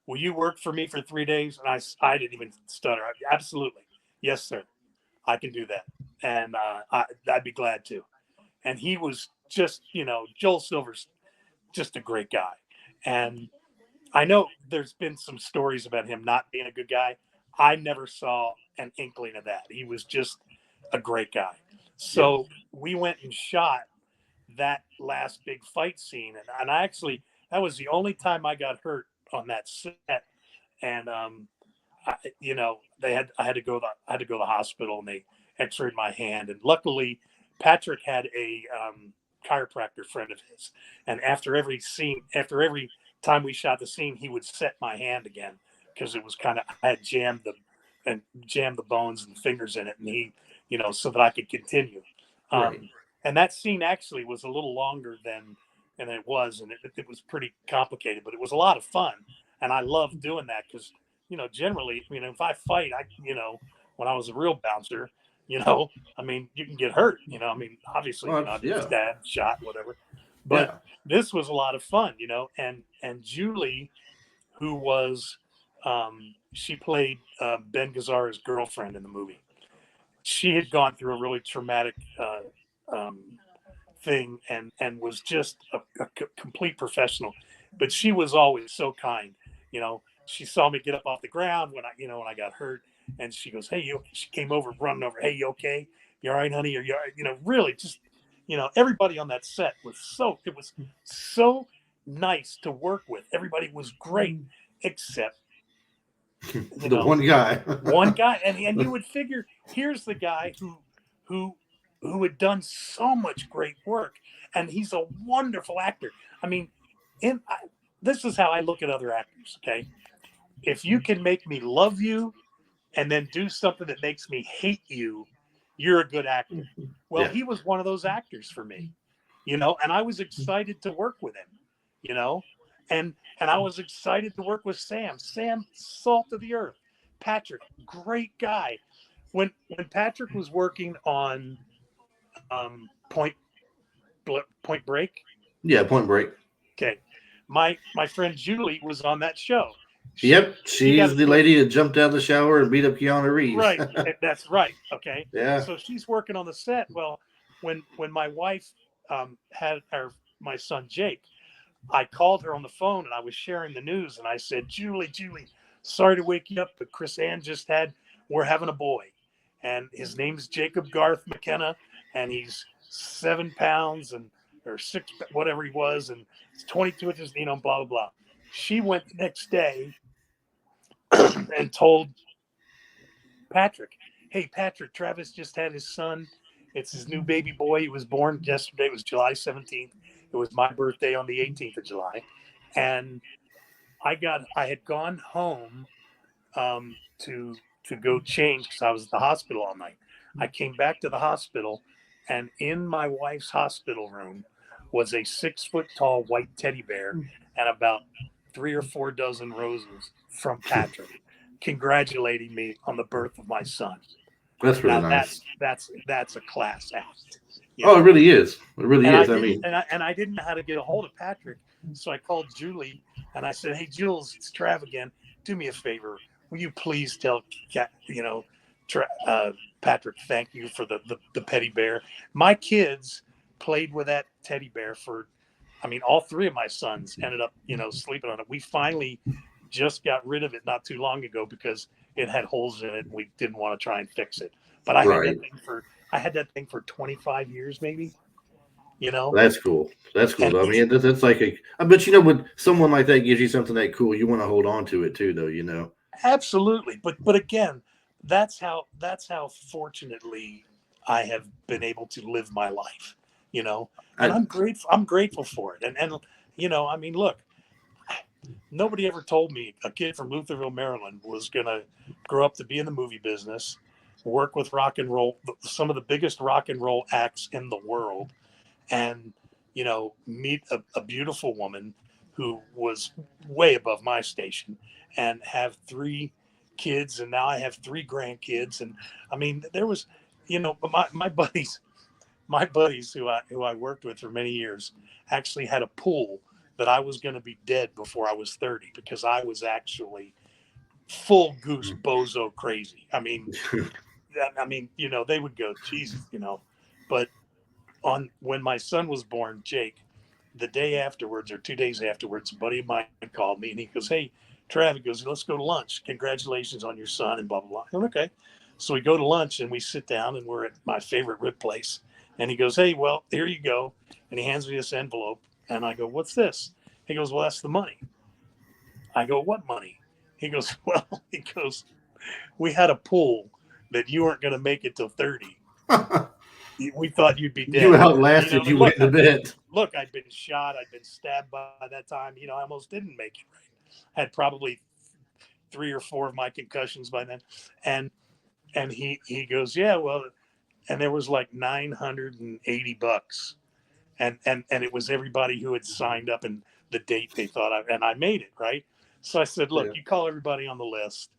Will you work for me for 3 days?" And I didn't even stutter. Absolutely, yes, sir. I can do that, and I'd be glad to. And he was just, Joel Silver's just a great guy, and I know there's been some stories about him not being a good guy. I never saw an inkling of that. He was just a great guy. Yeah. So we went and shot that last big fight scene. And I actually, that was the only time I got hurt on that set, and I had to go to the hospital, and they x-rayed my hand, and luckily Patrick had a chiropractor friend of his, and after every time we shot the scene, he would set my hand again because it was kind of I had jammed the bones and fingers in it, and he, so that I could continue. Right. And that scene actually was a little longer than it was, and it was pretty complicated, but it was a lot of fun, and I loved doing that because generally, if I fight, when I was a real bouncer, you can get hurt, obviously, Well, I'd be yeah. stabbed, shot, whatever. But Yeah. this was a lot of fun, and Julie, who was, she played Ben Gazzara's girlfriend in the movie. She had gone through a really traumatic thing and was just a complete professional, but she was always so kind. She saw me get up off the ground when I got hurt, and she goes, "Hey, you." She came over, running over. "Hey, you okay? You all right, honey? Or you all right?" Really just, everybody on that set was it was so nice to work with. Everybody was great except The one guy. one guy, and you would figure here's the guy who who had done so much great work, and he's a wonderful actor. I mean, this is how I look at other actors. Okay, if you can make me love you and then do something that makes me hate you, you're a good actor. Well, Yeah. he was one of those actors for me, and I was excited to work with him, you know, and I was excited to work with Sam. Sam, salt of the earth. Patrick, great guy. When Patrick was working on Point Break, Yeah. Point Break. okay, my friend Julie was on that show. She Yep. she got She's a the chance. lady that jumped out of the shower and beat up Keanu Reeves. Right, that's right. Okay, Yeah. so she's working on the set. Well, when my wife had my son Jake, I called her on the phone and I was sharing the news, and I said, Julie, sorry to wake you up, but Chris Ann we're having a boy, and his name's Jacob Garth McKenna, and he's 7 pounds or six, whatever he was, and it's 22 inches, blah blah blah. She went the next day and told Patrick, "Hey Patrick, Travis just had his son. It's his new baby boy. He was born yesterday. It was July 17th. It was my birthday on the 18th of July." And I had gone home to go change because I was at the hospital all night. I came back to the hospital, and in my wife's hospital room was a 6 foot tall white teddy bear and about 3 or 4 dozen roses from Patrick, congratulating me on the birth of my son. That's really Now nice. that's a class act, Oh, it really is. It really And I is. I didn't mean, and I didn't know how to get a hold of Patrick, so I called Julie and I said, "Hey Jules, it's Trav again. Do me a favor. Will you please tell Patrick thank you for the teddy bear? My kids played with that teddy bear all three of my sons ended up sleeping on it. We finally just got rid of it not too long ago because it had holes in it and we didn't want to try and fix it. But right. I had that thing for 25 years maybe, you know. That's cool. That's cool. And Though. I it's mean, that's like a. I bet when someone like that gives you something that cool, you want to hold on to it too, though. absolutely, but again, that's how fortunately I have been able to live my life, and I I'm grateful for it. And look, nobody ever told me a kid from Lutherville, Maryland was going to grow up to be in the movie business, work with rock and roll, some of the biggest rock and roll acts in the world, and, meet a beautiful woman who was way above my station and have 3 kids. And now I have 3 grandkids. And there was, my buddies who I worked with for many years actually had a pool that I was going to be dead before I was 30 because I was actually full goose bozo crazy. They would go, Jesus, but when my son was born, Jake, the day afterwards or 2 days afterwards, a buddy of mine called me and he goes, "Hey, Trav," he goes, "let's go to lunch. Congratulations on your son," and blah, blah, blah. I'm, okay. So we go to lunch and we sit down and we're at my favorite rib place. And he goes, "Hey, well, here you go." And he hands me this envelope and I go, "What's this?" He goes, "Well, that's the money." I go, what money? He goes, well, he goes, we had a pool that you weren't going to make it till 30. We thought you'd be You dead. outlasted. You went Look, to bed. I'd been shot. I'd been stabbed by that time. I almost didn't make it right. Had probably 3 or 4 of my concussions by then. And he goes, yeah, well, and there was like $980. And it was everybody who had signed up and the date they thought and I made it, right? So I said, look, Yeah. you call everybody on the list,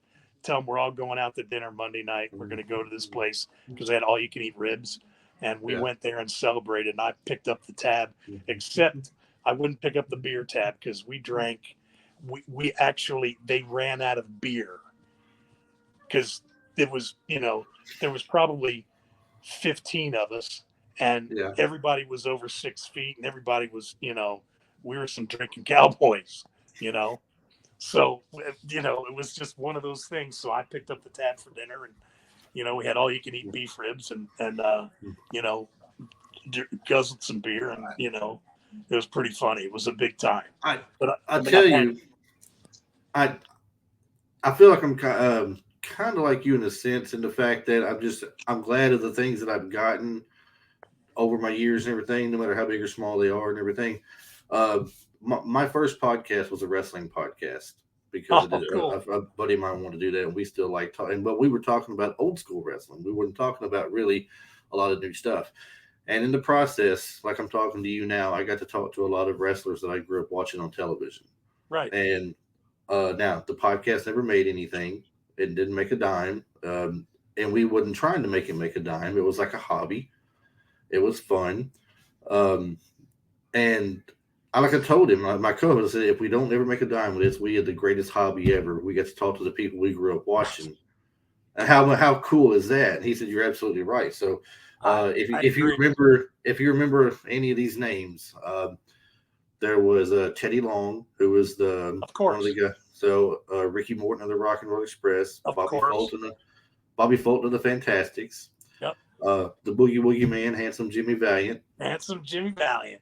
tell them we're all going out to dinner Monday night. We're going to go to this place because they had all you can eat ribs. And we went there and celebrated. And I picked up the tab, except I wouldn't pick up the beer tab because we drank. We actually, they ran out of beer because there was probably 15 of us and Yeah. everybody was over 6 feet and everybody was, we were some drinking cowboys, So, it was just one of those things. So I picked up the tab for dinner and, we had all you can eat beef ribs and guzzled some beer and, it was pretty funny. It was a big time. I tell you, I feel like I'm kind of like you in a sense, in the fact that I'm glad of the things that I've gotten over my years and everything, no matter how big or small they are and everything. My first podcast was a wrestling podcast because cool. a buddy of mine wanted to do that, and we still like talking. But we were talking about old school wrestling. We weren't talking about really a lot of new stuff. And in the process, like I'm talking to you now, I got to talk to a lot of wrestlers that I grew up watching on television. Right. And now the podcast never made anything. It didn't make a dime. And we wasn't trying to make a dime. It was like a hobby. It was fun. And I told him, my co-host said, if we don't ever make a dime with this, we had the greatest hobby ever. We get to talk to the people we grew up watching. And how cool is that? And he said, you're absolutely right. So if you remember any of these names, there was Teddy Long, who was of course. one of the guys. So Ricky Morton of the Rock and Roll Express, Bobby Fulton of the Fantastics. Yep. The Boogie Woogie Man, Handsome Jimmy Valiant.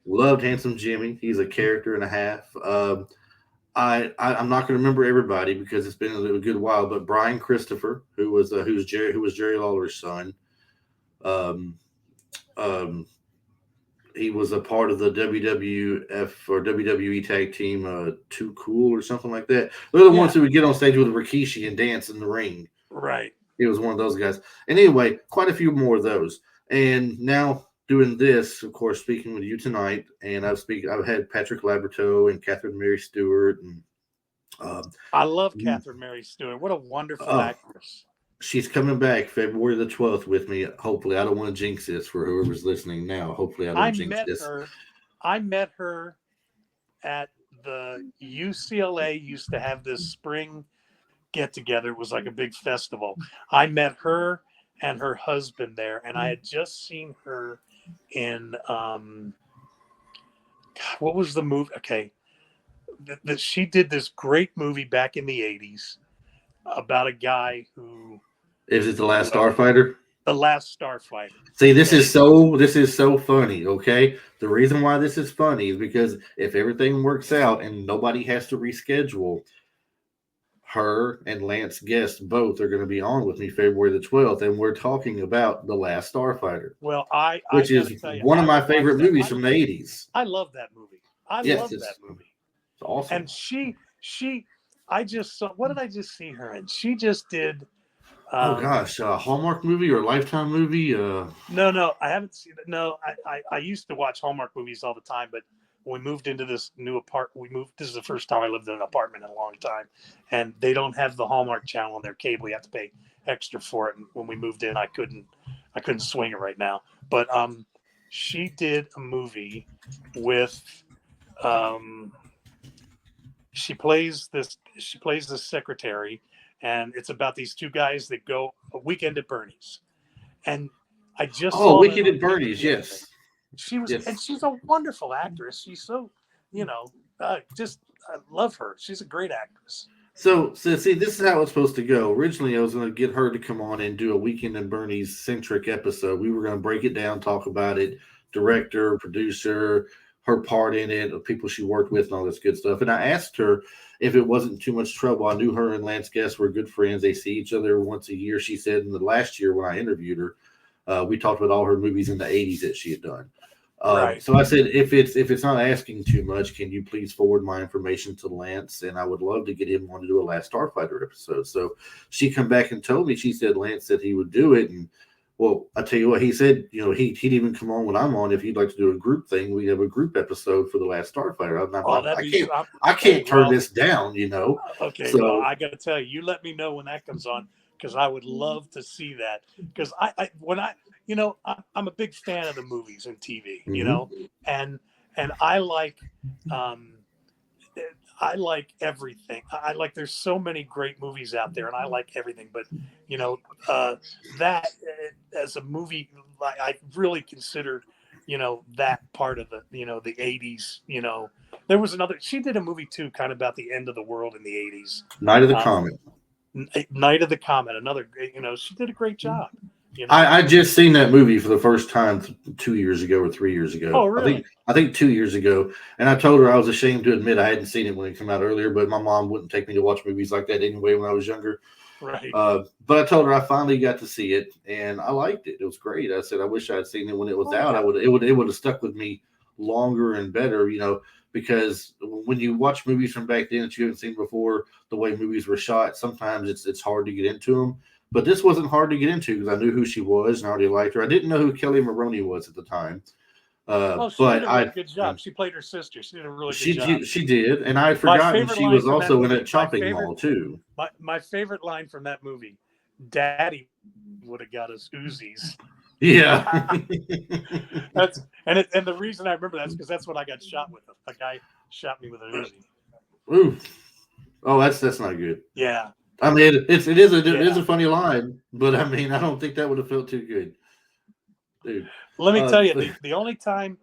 Loved Handsome Jimmy. He's a character and a half. I'm not going to remember everybody because it's been a good while, but Brian Christopher, who was Jerry Lawler's son. He was a part of the WWF or WWE tag team, Too Cool or something like that. They're the ones who would get on stage with Rikishi and dance in the ring. Right. He was one of those guys. And anyway, quite a few more of those. And now doing this, of course, speaking with you tonight, and I've had Patrick Laberto and Catherine Mary Stewart. And I love Catherine Mary Stewart. What a wonderful actress. She's coming back February the 12th with me. Hopefully, I don't want to jinx this for whoever's listening now. Hopefully, I don't jinx this. I met her at the UCLA used to have this spring get together. It was like a big festival. I met her and her husband there, and I had just seen her in what was the movie? Okay, she did this great movie back in the 80s about a guy who. Is it The Last Starfighter? The Last Starfighter. See, this is so funny, okay? The reason why this is funny is because if everything works out and nobody has to reschedule, her and Lance Guest both are going to be on with me February the 12th, and we're talking about The Last Starfighter. Well, which is one of my favorite movies from the 80s. I love that movie. I love that movie. It's awesome. And I just saw, what did I just see her in? She just did. A Hallmark movie or a Lifetime movie? No, I haven't seen it. No, I used to watch Hallmark movies all the time, but when we moved into this new apartment, this is the first time I lived in an apartment in a long time, and they don't have the Hallmark channel on their cable. You have to pay extra for it. And when we moved in, I couldn't swing it right now. But she did a movie with she plays this secretary, and it's about these two guys that go a weekend at Bernie's. And I just saw Weekend at Bernie's, yes. And she's a wonderful actress. She's so, I love her. She's a great actress. So see, this is how it's supposed to go. Originally, I was going to get her to come on and do a Weekend at Bernie's centric episode. We were going to break it down, talk about it, director, producer, her part in it, the people she worked with, and all this good stuff. And I asked her if it wasn't too much trouble. I knew her and Lance Guest were good friends. They see each other once a year. She said in the last year when I interviewed her, we talked about all her movies in the 80s that she had done. Right. So I said, if it's not asking too much, can you please forward my information to Lance? And I would love to get him on to do a Last Starfighter episode. So she come back and told me, she said Lance said he would do it. And well, I tell you what, he said, he'd even come on when I'm on. If you'd like to do a group thing, we have a group episode for the Last Starfighter. I can't turn this down, Okay, So well, I got to tell you, you let me know when that comes on, because I would love to see that. Because I'm a big fan of the movies and TV, and I like everything. There's so many great movies out there, and I like everything. But that as a movie, I really considered that part of the the 80s. There was another. She did a movie too, kind of about the end of the world in the 80s. Night of the Comet. Night of the Comet. Another. She did a great job. I just seen that movie for the first time 2 years ago or 3 years ago. Oh, really? I think 2 years ago. And I told her I was ashamed to admit I hadn't seen it when it came out earlier, but my mom wouldn't take me to watch movies like that anyway when I was younger. Right. But I told her I finally got to see it, and I liked it. It was great. I said I wish I had seen it when it was out. Yeah. It would have stuck with me longer and better, because when you watch movies from back then that you haven't seen before, the way movies were shot, sometimes it's hard to get into them. But this wasn't hard to get into because I knew who she was and I already liked her. I didn't know who Kelly Maroney was at the time. She did a really good job. She played her sister. She did a really good job. She did, and I had forgotten she was also in that chopping mall too. My favorite line from that movie: "Daddy would have got us Uzis." Yeah, and the reason I remember that's because that's what I got shot with. A guy shot me with an Uzi. Ooh, oh, that's not good. Yeah. I mean, it is a funny line, but I mean, I don't think that would have felt too good, dude. Let me tell you, the only time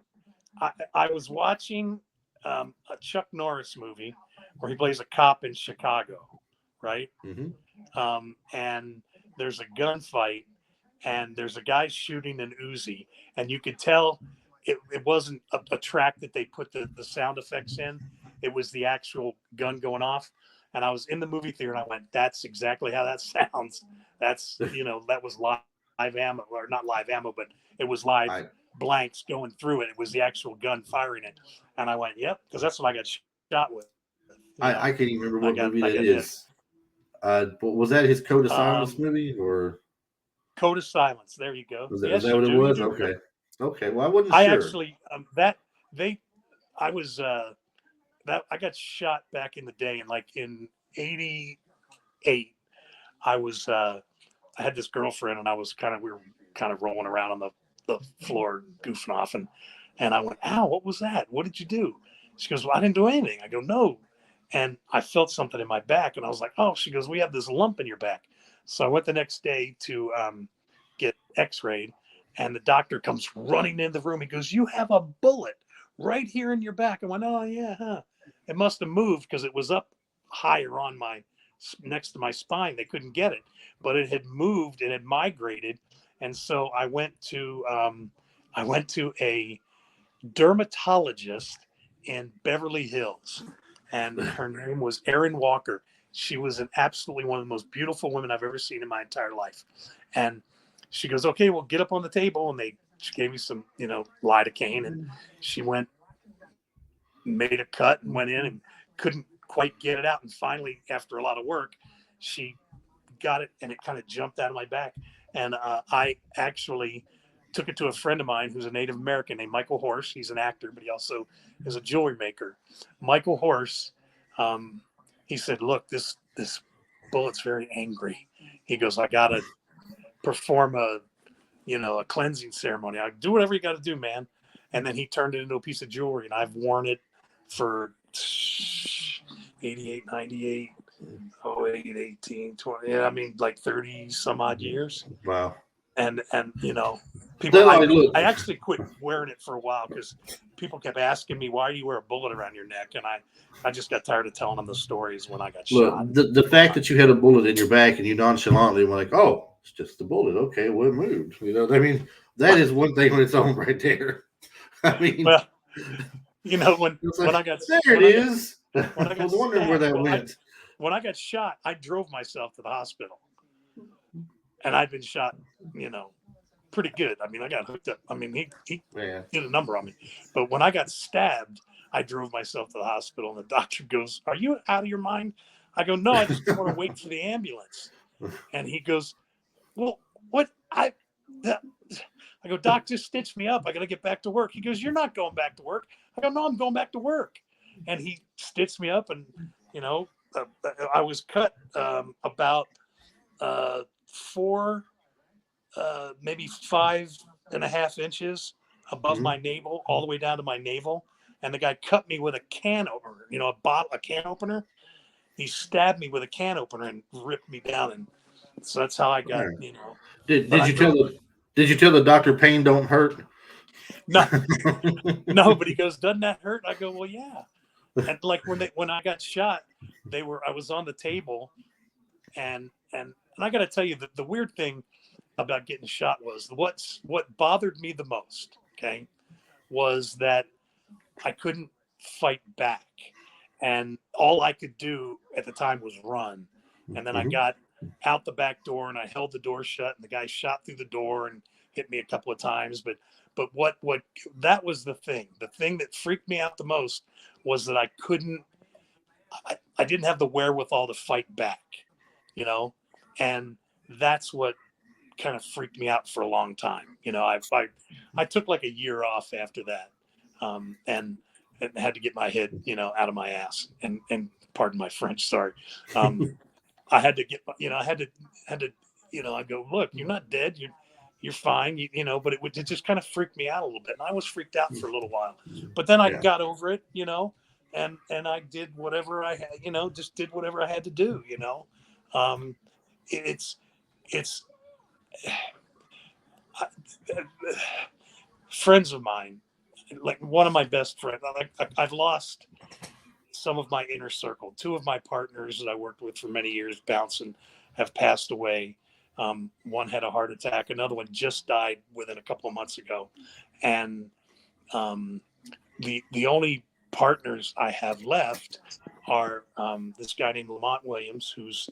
I was watching a Chuck Norris movie where he plays a cop in Chicago, right? Mm-hmm. And there's a gunfight, and there's a guy shooting an Uzi, and you could tell it wasn't a track that they put the sound effects in. It was the actual gun going off. And I was in the movie theater and I went, that's exactly how that sounds. That's, that was live ammo, or not live ammo, but it was live blanks going through it. It was the actual gun firing it. And I went, yep, because that's what I got shot with. I can't even remember what movie that is. Was that his Code of Silence movie or? Code of Silence. There you go. Was that what it was? Okay. Okay. Well, I wasn't sure. I actually, I got shot back in the day, and in 88, I had this girlfriend, and we were kind of rolling around on the floor, goofing off, and I went, ow, what was that? What did you do? She goes, well, I didn't do anything. I go, no. And I felt something in my back, and I was like, oh, she goes, we have this lump in your back. So I went the next day to get x-rayed, and the doctor comes running in the room. He goes, you have a bullet right here in your back. I went, oh, yeah, huh. It must have moved because it was up higher on next to my spine. They couldn't get it, but it had moved and had migrated. And so I went to a dermatologist in Beverly Hills, and her name was Erin Walker. She was absolutely one of the most beautiful women I've ever seen in my entire life. And she goes, okay, well, get up on the table. And she gave me some, lidocaine, and she made a cut and went in and couldn't quite get it out. And finally, after a lot of work, she got it, and it kind of jumped out of my back. And I actually took it to a friend of mine who's a Native American named Michael Horse. He's an actor, but he also is a jewelry maker. Michael Horse, he said, look, this bullet's very angry. He goes, I got to perform a cleansing ceremony. I do whatever you got to do, man. And then he turned it into a piece of jewelry, and I've worn it for 88, 98, 08, 18, 20. Yeah, I mean, 30 some odd years. Wow. And people, I actually quit wearing it for a while because people kept asking me, why do you wear a bullet around your neck? And I just got tired of telling them the stories when I got shot. The fact that you had a bullet in your back and you nonchalantly were like, oh, it's just a bullet. Okay, well, it moved. I mean, that is one thing on its own right there. I mean, well, You know, when It's when like, I got there it when I got is. when I I got was wondering where stabbed, that went. when I got shot, I drove myself to the hospital, and I'd been shot, you know, pretty good. I mean, I got hooked up. I mean, he Yeah. did a number on me. But when I got stabbed, I drove myself to the hospital, and the doctor goes, "Are you out of your mind?" I go, "No, I just didn't want to wait for the ambulance." And he goes, "Well, what I go, Doc, just stitch me up. I got to get back to work." He goes, "You're not going back to work." I go, "No, I'm going back to work." And he stitched me up, and you know, I was cut about 4, maybe 5.5 inches above Mhm. my navel, all the way down to my navel. And the guy cut me with a can opener, you know, a can opener. He stabbed me with a can opener and ripped me down, and so that's how I got, Yeah. you know. Did But did I you tell drove. the did you tell the doctor pain don't hurt? No, no, but he goes, "Doesn't that hurt?" I go, "Well, yeah." And like when I got shot, I was on the table, and I got to tell you that the weird thing about getting shot was what bothered me the most. Okay, was that I couldn't fight back, and all I could do at the time was run. And then I Mhm. got out the back door, and I held the door shut, and the guy shot through the door and hit me a couple of times. But what that was the thing. The thing that freaked me out the most was that I couldn't. I didn't have the wherewithal to fight back, you know, and that's what kind of freaked me out for a long time. You know, I took like a year off after that, and had to get my head, you know, out of my ass. And pardon my French, sorry. I had to get, you know, I had to, you know, I go, look, you're not dead, you're fine, you know. But it just kind of freaked me out a little bit, and I was freaked out for a little while. But then I Yeah. got over it, you know, and I did whatever I had, you know, just did whatever I had to do, you know. Um, it's it's friends of mine, like one of my best friends. I've lost some of my inner circle. Two of my partners that I worked with for many years, bouncing, have passed away. One had a heart attack. Another one just died within a couple of months ago. And um, the only partners I have left are this guy named Lamont Williams, who's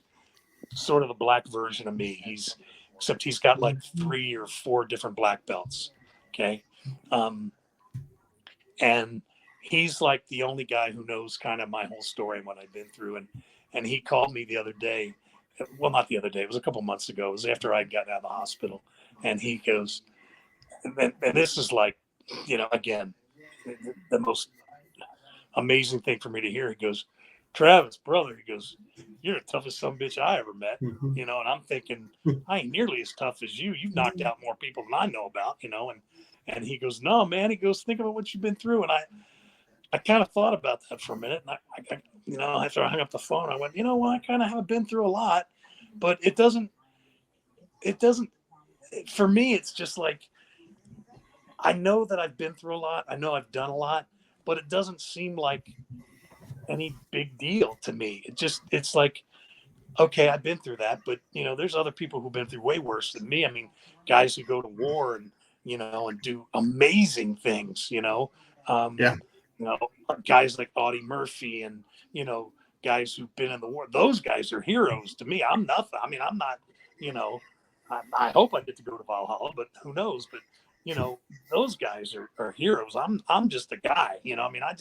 sort of the black version of me. Except he's got like 3 or 4 different black belts. Okay. Um, and he's like the only guy who knows kind of my whole story and what I've been through. And he called me the other day. Well, not the other day. It was a couple months ago. It was after I got out of the hospital. And he goes, and this is like, you know, again, the most amazing thing for me to hear. He goes, "Travis, brother," he goes, "you're the toughest son of a bitch I ever met." Mhm. You know, and I'm thinking, I ain't nearly as tough as you. You've knocked out more people than I know about, you know. And he goes, "No, man." He goes, "Think about what you've been through." And I kind of thought about that for a minute. And you know, after I hung up the phone, I went, you know what? I kind of have been through a lot, but it doesn't, for me, it's just like, I know that I've been through a lot. I know I've done a lot, but it doesn't seem like any big deal to me. It's like, okay, I've been through that, but you know, there's other people who've been through way worse than me. I mean, guys who go to war and, you know, and do amazing things, you know, Yeah. you know, guys like Audie Murphy and, you know, guys who've been in the war. Those guys are heroes to me. I'm nothing. I mean, I'm not, you know, I hope I get to go to Valhalla, but who knows? But, you know, those guys are heroes. I'm just a guy, you know. I mean, I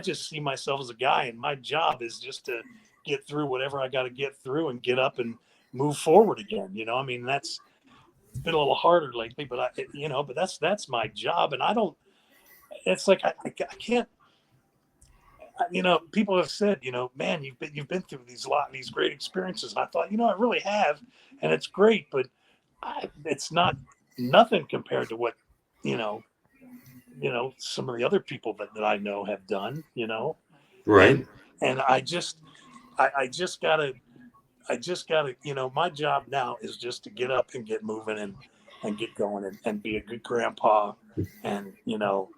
just see myself as a guy, and my job is just to get through whatever I got to get through and get up and move forward again. You know, I mean, it's been a little harder lately, but you know, but that's my job. And I don't, it's like, I can't, you know, people have said, you know, man, you've been through these great experiences. And I thought, you know, I really have, and it's great, but it's not nothing compared to what, you know, some of the other people that I know have done, you know. Right. And I just gotta, you know, my job now is just to get up and get moving and get going and be a good grandpa and, you know,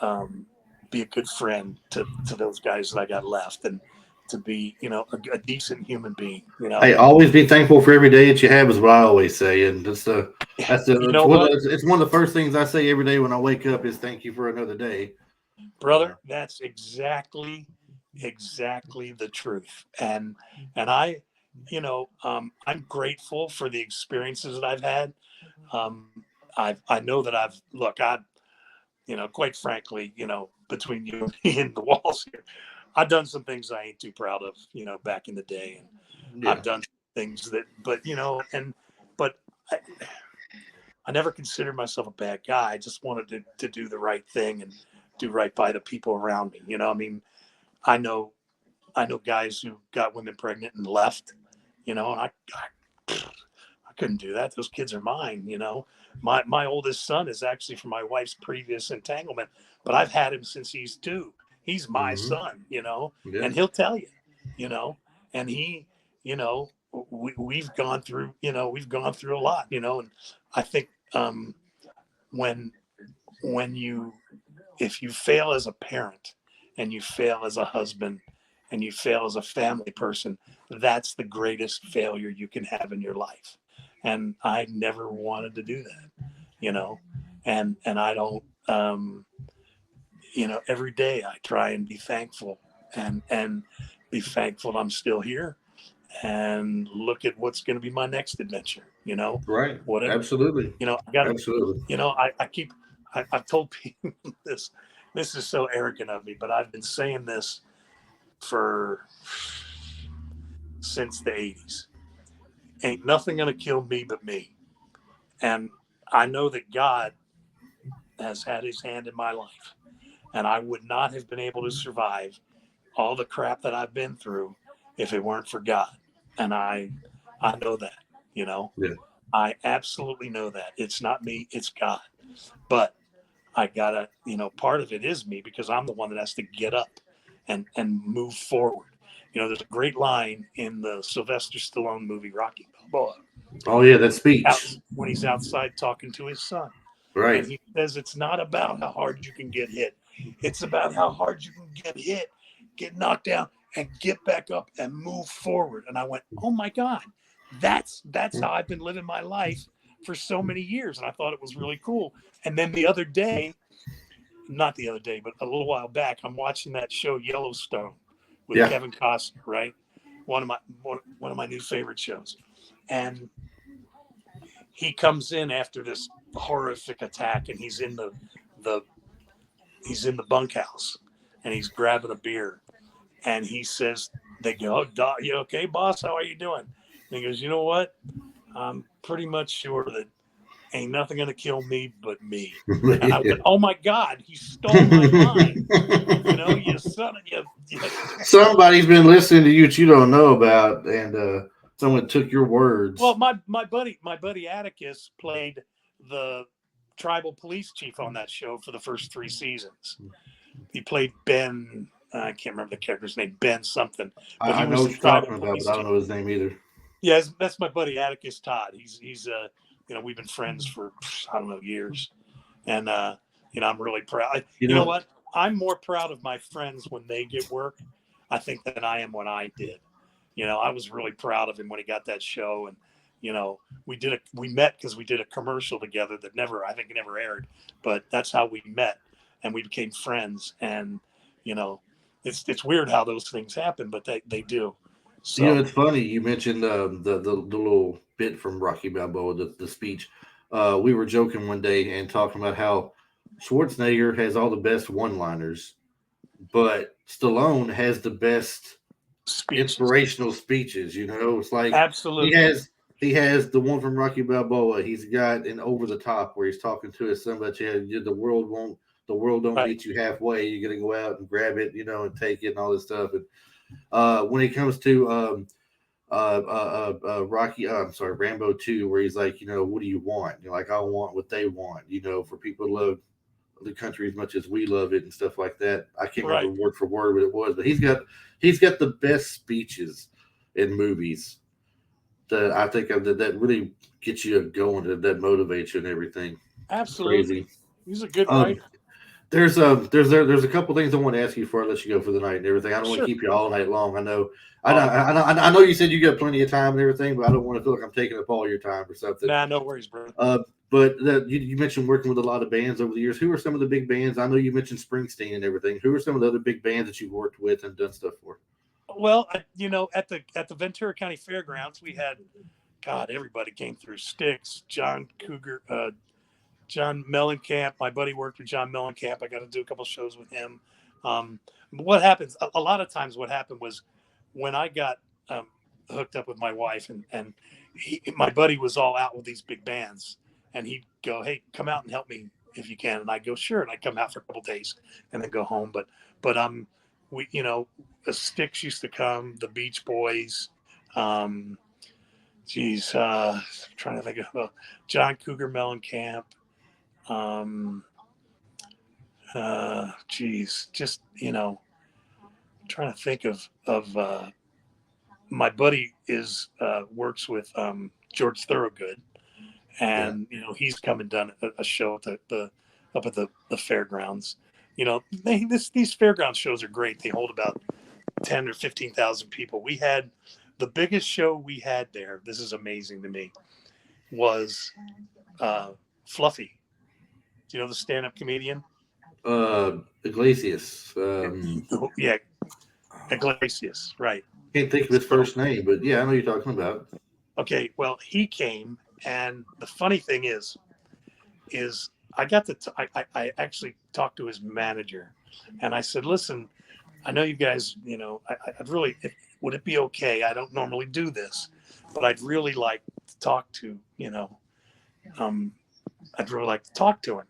um, be a good friend to those guys that I got left, and to be, you know, a decent human being, you Hey, know. always be thankful for every day that you have is what I always say, and You know it's what? it's one of the first things I say every day when I wake up is thank you for another day. brother. That's exactly the truth. And I, I'm grateful for the experiences that I've had. Um, I know that I quite frankly, between you and me and the walls here, I've done some things I ain't too proud of, back in the day, and Yeah. I've done things that, but I, I never considered myself a bad guy. I just wanted to do the right thing and do right by the people around me. I mean, I know, I know guys who got women pregnant and left, and I couldn't do that. Those kids are mine. My oldest son is actually from my wife's previous entanglement, but I've had him since he's 2. He's my son, Yeah. and he'll tell you, and he, we've gone through, a lot, and I think, when, when if you fail as a parent and you fail as a husband and you fail as a family person, that's the greatest failure you can have in your life. And I never wanted to do that, and I don't, every day I try and be thankful and be thankful I'm still here and look at what's going to be my next adventure, Right. whatever, Absolutely. I got to, Absolutely. I've told people this. This is so arrogant of me, but I've been saying this since the 80s. Ain't nothing gonna kill me but me. And I know that God has had his hand in my life. And I would not have been able to survive all the crap that I've been through if it weren't for God. And I know that, Yeah. I absolutely know that. It's not me, it's God. But I gotta, part of it is me because I'm the one that has to get up and move forward. There's a great line in the Sylvester Stallone movie Rocky Balboa. Oh yeah, that speech. When he's outside talking to his son, and Right. he says it's not about how hard you can get hit; it's about how hard you can get hit, get knocked down, and get back up and move forward. And I went, "Oh my God, that's how I've been living my life for so many years." And I thought it was really cool. And then the other day, not the other day, but a little while back, I'm watching that show Yellowstone with Yeah. Kevin Costner, right? One of my new favorite shows. And he comes in after this horrific attack, and he's in the bunkhouse, and he's grabbing a beer, and he says, "They go, oh, you okay, boss? How are you doing?" And he goes, "You know what? I'm pretty much sure that ain't nothing gonna kill me but me." And I went, "Oh my God, he stole my line!" You son of you. Somebody's been listening to you that you don't know about, and someone took your words. Well, my buddy Atticus played the tribal police chief on that show for the first 3 seasons. He played Ben. I can't remember the character's name, Ben something. But I he know was what the you're tribal talking about, police but I chief. don't know his name either. Yeah, that's my buddy Atticus Todd. He's we've been friends for I don't know years, and I'm really proud. You know what? I'm more proud of my friends when they get work, I think, than I am when I did. I was really proud of him when he got that show, and we met because we did a commercial together that I think never aired, but that's how we met, and we became friends. And it's weird how those things happen, but they do. So It's funny you mentioned the little bit from Rocky Balboa, the speech. We were joking one day and talking about how Schwarzenegger has all the best one-liners, but Stallone has the best speeches, inspirational speeches. It's like he absolutely. has the one from Rocky Balboa. He's got an over the top where he's talking to his son about the world don't Right. meet you halfway. You're gonna go out and grab it, and take it and all this stuff. And when it comes to Rocky, I'm sorry, Rambo 2, where he's like, what do you want? Like, I want what they want. For people to love the country as much as we love it and stuff like that. I can't Right. remember word for word what it was, but he's got the best speeches in movies that I think that really gets you going, that motivates you and everything. Absolutely. Crazy. He's a good Um, writer. there's a couple things I want to ask you before I let you go for the night and everything. I don't want to Sure. keep you all night long. I know you said you got plenty of time and everything, but I don't want to feel like I'm taking up all your time or something. Nah, no worries, bro. But you mentioned working with a lot of bands over the years. Who are some of the big bands? I know you mentioned Springsteen and everything. Who are some of the other big bands that you've worked with and done stuff for? Well, at the Ventura County Fairgrounds, we had God. Everybody came through. Styx, John Cougar, John Mellencamp. My buddy worked with John Mellencamp. I got to do a couple shows with him. Um, what happens a lot of times? What happened was when I got hooked up with my wife, and my buddy was all out with these big bands, and he'd go, "Hey, come out and help me if you can," and I go, "Sure," and I come out for a couple days and then go home. But we the Styx used to come, the Beach Boys. Geez, trying to think of John Cougar Mellencamp. Um, geez, just trying to think of my buddy is works with George Thorogood, Yeah. and he's come and done a show at the up at the fairgrounds. These fairground shows are great. They hold about 10 or 15,000 people. We had the biggest show we had there. This is amazing to me. Was Fluffy. Do you know the stand-up comedian? Iglesias. Yeah, Iglesias, right. Can't think of his So, first name, but yeah, I know you're talking about. okay, well, he came, and the funny thing is I got to I actually talked to his manager, and I said, listen, I know you guys, I'd really, would it be okay? I don't normally do this, but I'd really like to talk to, um, I'd really like to talk to him.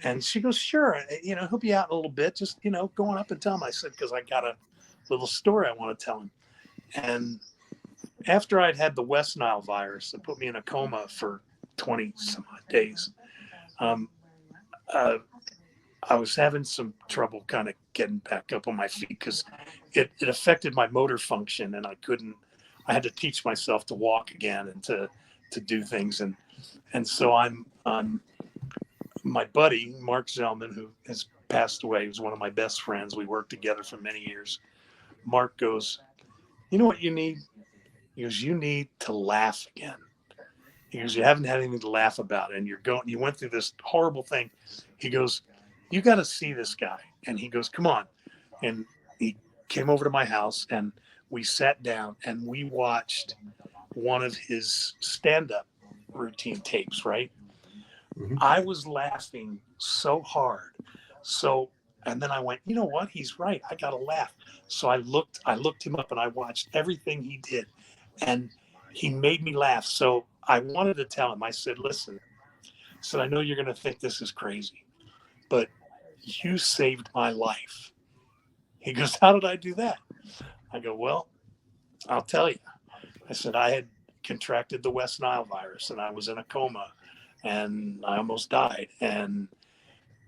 And she goes, sure, he'll be out in a little bit. Just, go on up and tell him. I said, because I got a little story I want to tell him. And after I'd had the West Nile virus that put me in a coma for 20 some odd days, um, uh, I was having some trouble kind of getting back up on my feet because it affected my motor function, and I had to teach myself to walk again and to do things. And so I'm my buddy, Mark Zellman, who has passed away, was one of my best friends. We worked together for many years. Mark goes, you know what you need? He goes, you need to laugh again. He goes, you haven't had anything to laugh about, and you went through this horrible thing. He goes, you got to see this guy. And he goes, come on. And he came over to my house, and we sat down and we watched one of his stand-up routine tapes, right? Mhm. I was laughing so hard. So, and then I went, you know what? He's right. I got to laugh. So I looked him up and I watched everything he did, and he made me laugh. So I wanted to tell him, I said, listen, I said, I know you're going to think this is crazy, but you saved my life. He goes, how did I do that? I go, well, I'll tell you. I said, I had contracted the West Nile virus and I was in a coma and I almost died. And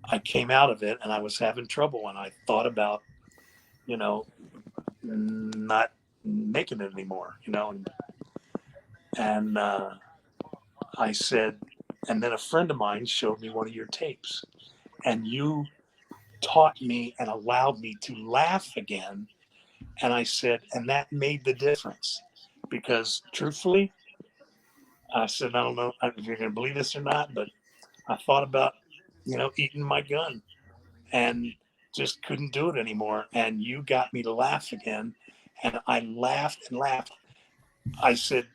I came out of it and I was having trouble. And I thought about, you know, not making it anymore, and I said, and then a friend of mine showed me one of your tapes, and you taught me and allowed me to laugh again. And I said, and that made the difference because truthfully, I said, I don't know if you're going to believe this or not, but I thought about, eating my gun and just couldn't do it anymore. And you got me to laugh again. And I laughed and laughed. I said,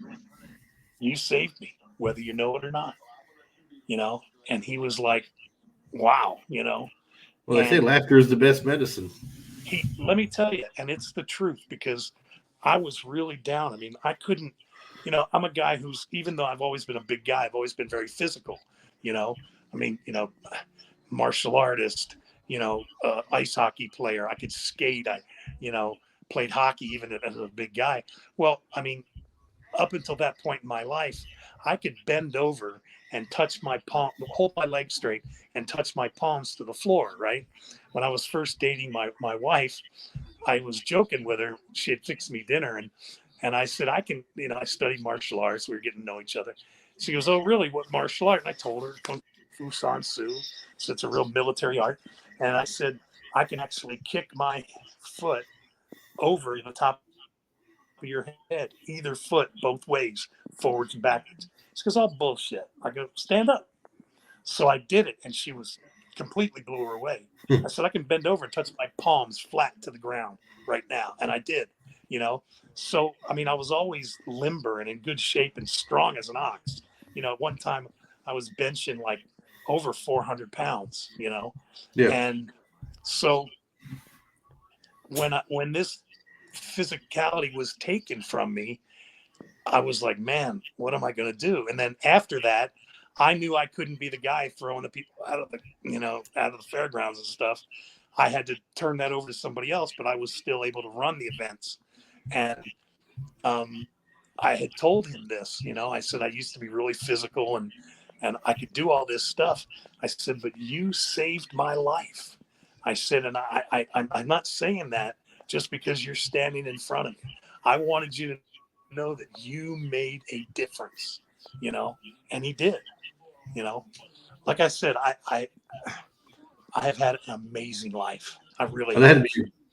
you saved me, whether you know it or not, and he was like, wow, Well, they say and laughter is the best medicine. let me tell you, and it's the truth because I was really down. I mean, I couldn't, I'm a guy who's, even though I've always been a big guy, I've always been very physical, you know, I mean, martial artist, ice hockey player. I could skate. I, you know, played hockey even as a big guy. Well, I mean, up until that point in my life, I could bend over and touch my palm, hold my leg straight and touch my palms to the floor, right? When I was first dating my wife, I was joking with her. She had fixed me dinner and I said, I can, I studied martial arts. We were getting to know each other. She goes, oh, really? What martial art? And I told her Kung Fu San Soo. So it's a real military art. And I said, I can actually kick my foot over the top of your head, either foot, both ways, forwards and backwards. It's because all bullshit. I go, stand up. So I did it, and she was completely blew her away. I said, I can bend over and touch my palms flat to the ground right now. And I did, you know. So, I mean, I was always limber and in good shape and strong as an ox. You know, at one time I was benching like over 400 pounds, you know. Yeah. And so when this physicality was taken from me, I was like, man, what am I going to do? And then after that, I knew I couldn't be the guy throwing the people out of the, you know, out of the fairgrounds and stuff. I had to turn that over to somebody else, but I was still able to run the events. And um, I had told him this, you know, I said, I used to be really physical and I could do all this stuff. I said, but you saved my life. I said, and I'm not saying that just because you're standing in front of me. I wanted you to know that you made a difference, you know, and he did, you know. Like I said, I have had an amazing life. I really And have.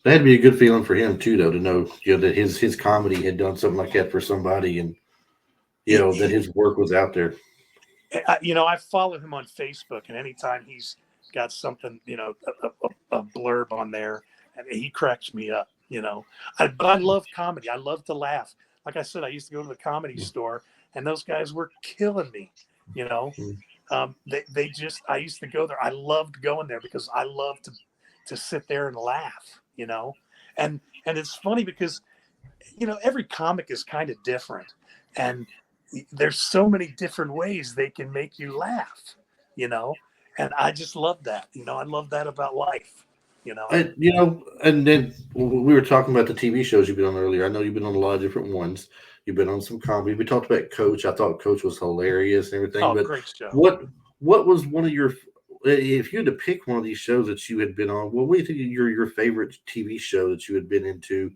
that had to be a good feeling for him too, though, to know, you know, that his comedy had done something like that for somebody, and you know that his work was out there. You know, I follow him on Facebook, and anytime he's got something, you know, a blurb on there, and he cracks me up. You know, but I love comedy. I love to laugh. Like I said, I used to go to the comedy store, and those guys were killing me. You know, they just I used to go there. I loved going there because I love to sit there and laugh. You know, and it's funny because you know every comic is kind of different, and there's so many different ways they can make you laugh, you know, and I just love that. You know, I love that about life, you know. You know, and then we were talking about the TV shows you've been on earlier. I know you've been on a lot of different ones. You've been on some comedy. We talked about Coach. I thought Coach was hilarious and everything. Oh, But great show. what what was one of your, if you had to pick one of these shows that you had been on, what do you think your favorite TV show that you had been into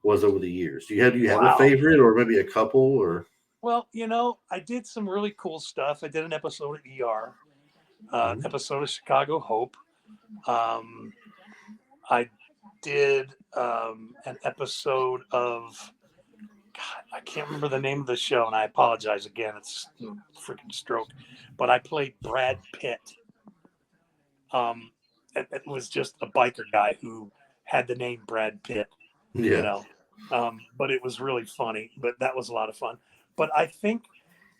was over the years? Do you have a Wow. favorite, or maybe a couple, or Well, you know, I did some really cool stuff. I did an episode of ER, Mhm. episode of Chicago Hope. Um, I did an episode of God, I can't remember the name of the show, and I apologize again. It's a freaking stroke, but I played Brad Pitt. Um, it was just a biker guy who had the name Brad Pitt, you Yeah. know. But it was really funny. But that was a lot of fun. But I think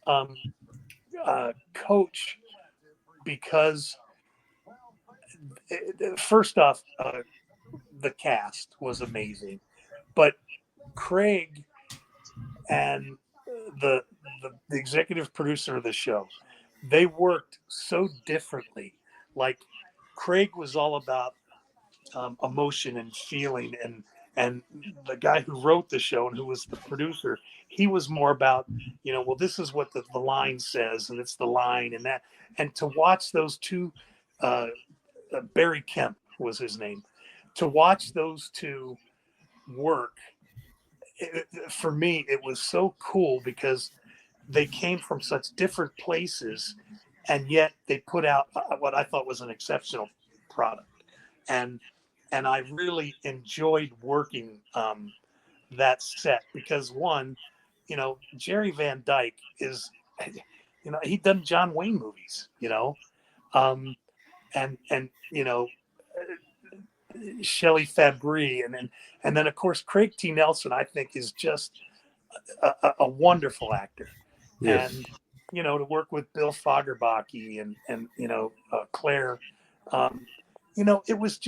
um, Coach, because first off, the cast was amazing, but Craig and the, the executive producer of the show, they worked so differently. Like Craig was all about emotion and feeling, and the guy who wrote the show and who was the producer, he was more about, you know, well, this is what the line says, and it's the line and that. And to watch those two, uh, Barry Kemp was his name, to watch those two work, for me it was so cool because they came from such different places, and yet they put out what I thought was an exceptional product. And I really enjoyed working that set because one, you know, Jerry Van Dyke is, you know, he'd done John Wayne movies, you know, um, and you know, Shelley Fabre, and then of course Craig T. Nelson, I think is just a wonderful actor, Yes. and you know to work with Bill Fagerbaki and you know Claire, um, you know it was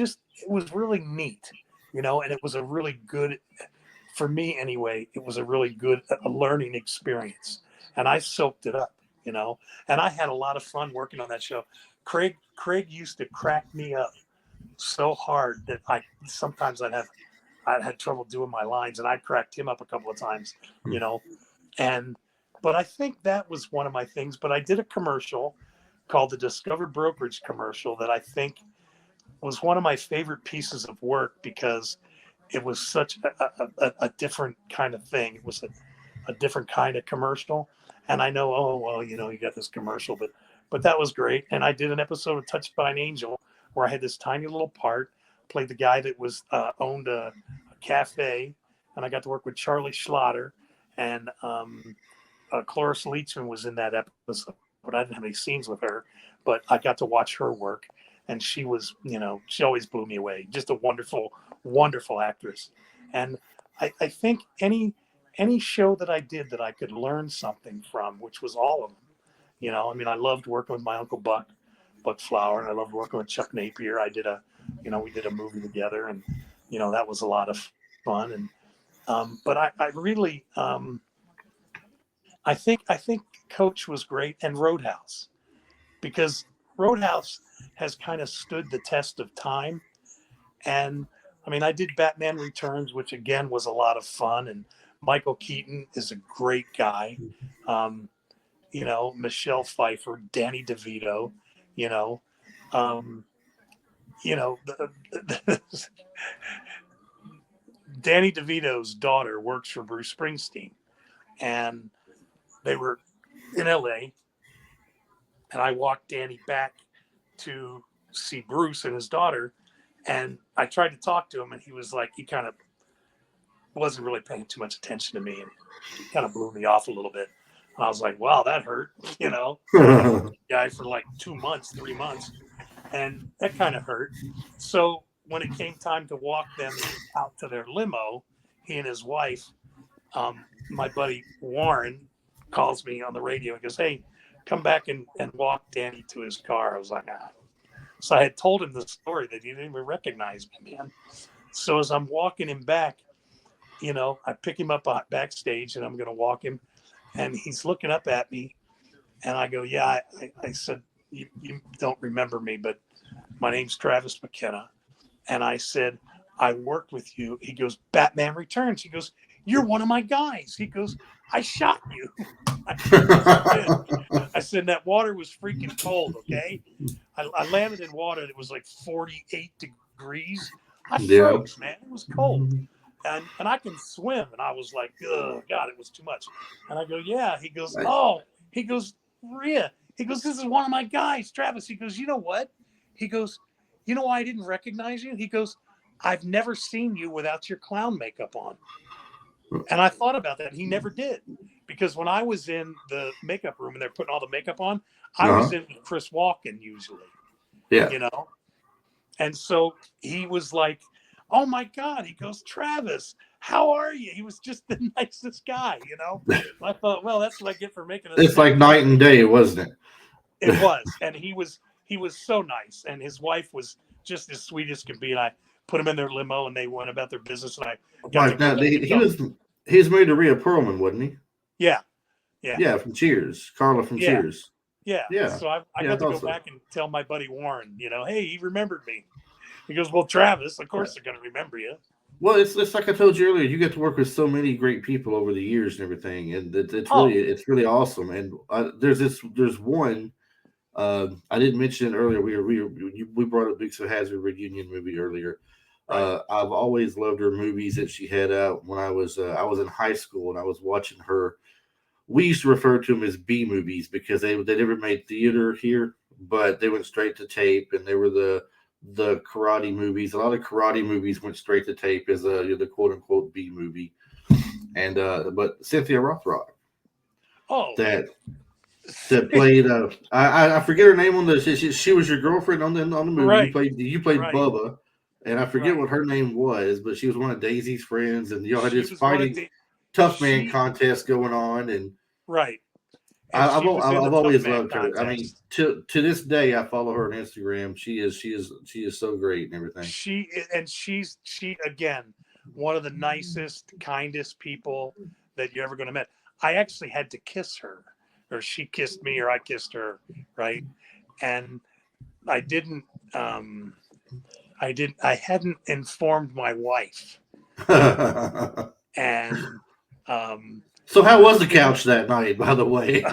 really neat, you know, and it was a really good for me anyway. It was a really good a learning experience, and I soaked it up, you know, and I had a lot of fun working on that show. Craig used to crack me up so hard that I sometimes I'd had trouble doing my lines, and I cracked him up a couple of times, you know. And but I think that was one of my things. But I did a commercial called the Discover Brokerage commercial that I think was one of my favorite pieces of work because it was such a different kind of thing. It was a different kind of commercial. And I know, oh well, you know, you got this commercial, but that was great. And I did an episode of Touched by an Angel where I had this tiny little part, played the guy that was owned a cafe, and I got to work with Charlie Schlatter, and Cloris Leachman was in that episode, but I didn't have any scenes with her. but I got to watch her work, and she was, she always blew me away. Just a wonderful, wonderful actress. And I think any show that I did that I could learn something from, which was all of them. I mean, I loved working with my uncle Buck Flower, and I loved working with Chuck Napier. We did a movie together, and that was a lot of fun. And but I really, I think Coach was great, and Roadhouse, because Roadhouse has kind of stood the test of time. And I mean, I did Batman Returns, which again was a lot of fun, and Michael Keaton is a great guy. Um, Michelle Pfeiffer, Danny DeVito, you know, um, the Danny DeVito's daughter works for Bruce Springsteen, and they were in LA, and I walked Danny back to see Bruce and his daughter, and I tried to talk to him, and he was like, he kind of wasn't really paying too much attention to me, and he kind of blew me off a little bit. And I was like, wow, that hurt, guy for like 2 months, 3 months. And that kind of hurt. So when it came time to walk them out to their limo, he and his wife, my buddy Warren calls me on the radio and goes, hey, come back and walk Danny to his car. I was like, ah. So I had told him the story that he didn't even recognize me, man. So as I'm walking him back, I pick him up backstage, and I'm going to walk him, and he's looking up at me, and I go, yeah, I said, you don't remember me, but my name's Travis McKenna. And I said, I worked with you. He goes, Batman Returns. He goes, you're one of my guys. He goes, I shot you. I said, that water was freaking cold, okay? I landed in water that was like 48 degrees. I froze, man. It was cold. And I can swim. And I was like, oh, God, it was too much. And I go, yeah. He goes, oh. He goes, Rhea. He goes, this is one of my guys, Travis. He goes, you know what? He goes, you know why I didn't recognize you? He goes, I've never seen you without your clown makeup on. And I thought about that. He never did. Because when I was in the makeup room and they're putting all the makeup on, I was in with Chris Walken usually. Yeah. And so he was like, oh my God. He goes, Travis, how are you? He was just the nicest guy, I thought, well, that's what I get for making It's like night and day, wasn't it? It was. And he was so nice. And his wife was just as sweet as could be. And I put him in their limo, and they went about their business. And I got now, he was married to Rhea Perlman, wasn't he? Yeah. Yeah, from Cheers. Carla from Cheers. Yeah. So I got to go back and tell my buddy Warren, hey, he remembered me. He goes, well, Travis, of course they're going to remember you. Well, it's like I told you earlier. You get to work with so many great people over the years and everything, and it's really awesome. And there's one. I didn't mention it earlier. We brought up Dukes of Hazzard reunion movie earlier. Right. I've always loved her movies that she had out when I was in high school, and I was watching her. We used to refer to them as B movies because they never made theater here, but they went straight to tape, and they were the karate movies. A lot of karate movies went straight to tape as the quote unquote B movie. And but Cynthia Rothrock, that played I forget her name on the she was your girlfriend on the movie. Right. You played Bubba, and I forget what her name was, but she was one of Daisy's friends, and y'all had this fighting tough man contest going on, and right. I've always loved her. Contest. I mean, to this day, I follow her on Instagram. She is so great and everything. She's again one of the nicest, kindest people that you're ever going to meet. I actually had to kiss her, or she kissed me, or I kissed her, right? And I didn't. I hadn't informed my wife. And. So how was the couch that night, by the way?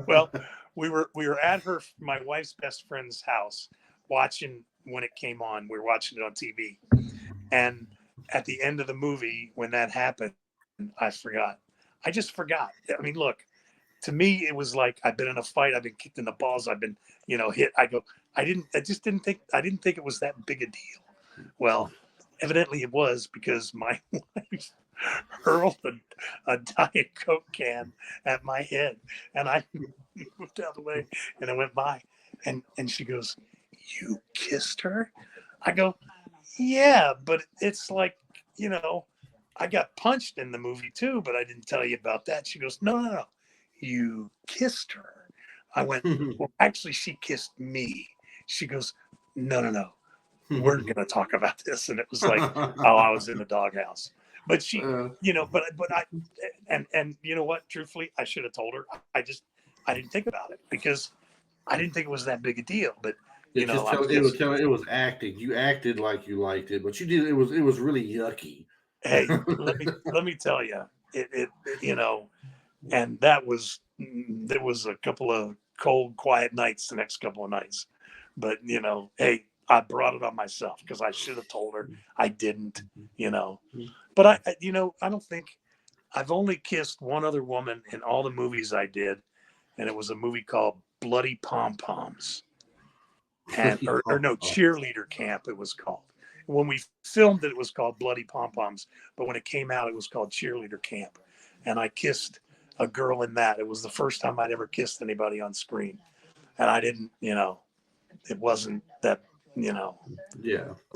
Well, we were at my wife's best friend's house watching when it came on. We were watching it on TV. And at the end of the movie, when that happened, I forgot. I just forgot. I mean, look, to me, it was like I've been in a fight. I've been kicked in the balls. I've been, hit. I didn't think it was that big a deal. Well, evidently it was, because my wife hurled a Diet Coke can at my head, and I moved out of the way, and it went by. And she goes, "You kissed her?" I go, "Yeah, but it's like, you know, I got punched in the movie too, but I didn't tell you about that." She goes, "No, no, no. You kissed her." I went, "Well, actually, she kissed me." She goes, "No, no, no. We're going to talk about this." And it was like, oh, I was in the doghouse. But she, but I, and you know what? Truthfully, I should have told her. I didn't think about it because I didn't think it was that big a deal. But It just I guess, it was acting. You acted like you liked it, but you did it was really yucky. hey, let me tell you, and there was a couple of cold, quiet nights the next couple of nights. But hey, I brought it on myself because I should have told her. I didn't, you know. But I don't think I've only kissed one other woman in all the movies I did, and it was a movie called Bloody Pom Poms, and or no, Cheerleader Camp it was called. When we filmed it, it was called Bloody Pom Poms, but when it came out, it was called Cheerleader Camp, and I kissed a girl in that. It was the first time I'd ever kissed anybody on screen, and I didn't, it wasn't that, Yeah.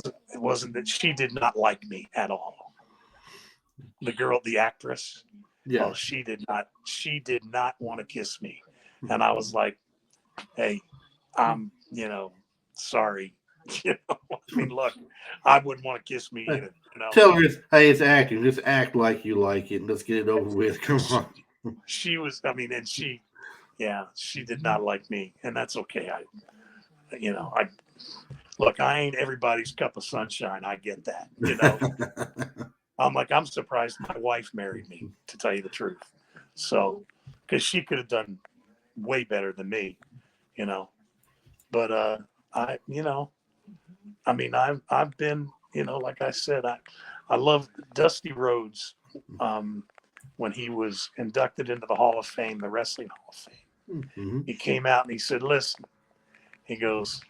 it wasn't that she did not like me at all. The girl, the actress, Yeah. oh, she did not want to kiss me. And I was like, hey, I'm, sorry. I mean, look, I wouldn't want to kiss me either. Tell her it's acting. Just act like you like it and let's get it over with. Come on. She was, and she did not like me, and that's okay. Look, I ain't everybody's cup of sunshine. I get that, I'm surprised my wife married me, to tell you the truth. So, because she could have done way better than me, but, I've been, like I said, I love Dusty Rhodes, when he was inducted into the Hall of Fame, the Wrestling Hall of Fame. Mm-hmm. He came out and he said, listen, he goes,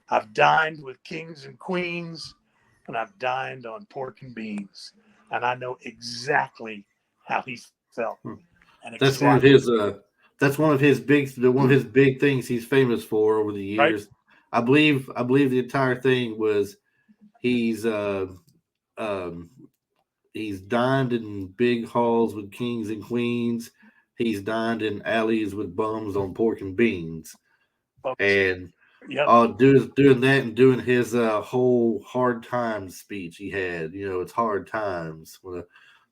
I've dined with kings and queens, and I've dined on pork and beans, and I know exactly how he felt. And That's one of his. That's one of his big things he's famous for over the years. Right? I believe the entire thing was he's dined in big halls with kings and queens. He's dined in alleys with bums on pork and beans, and doing that and doing his whole hard times speech he had. It's hard times when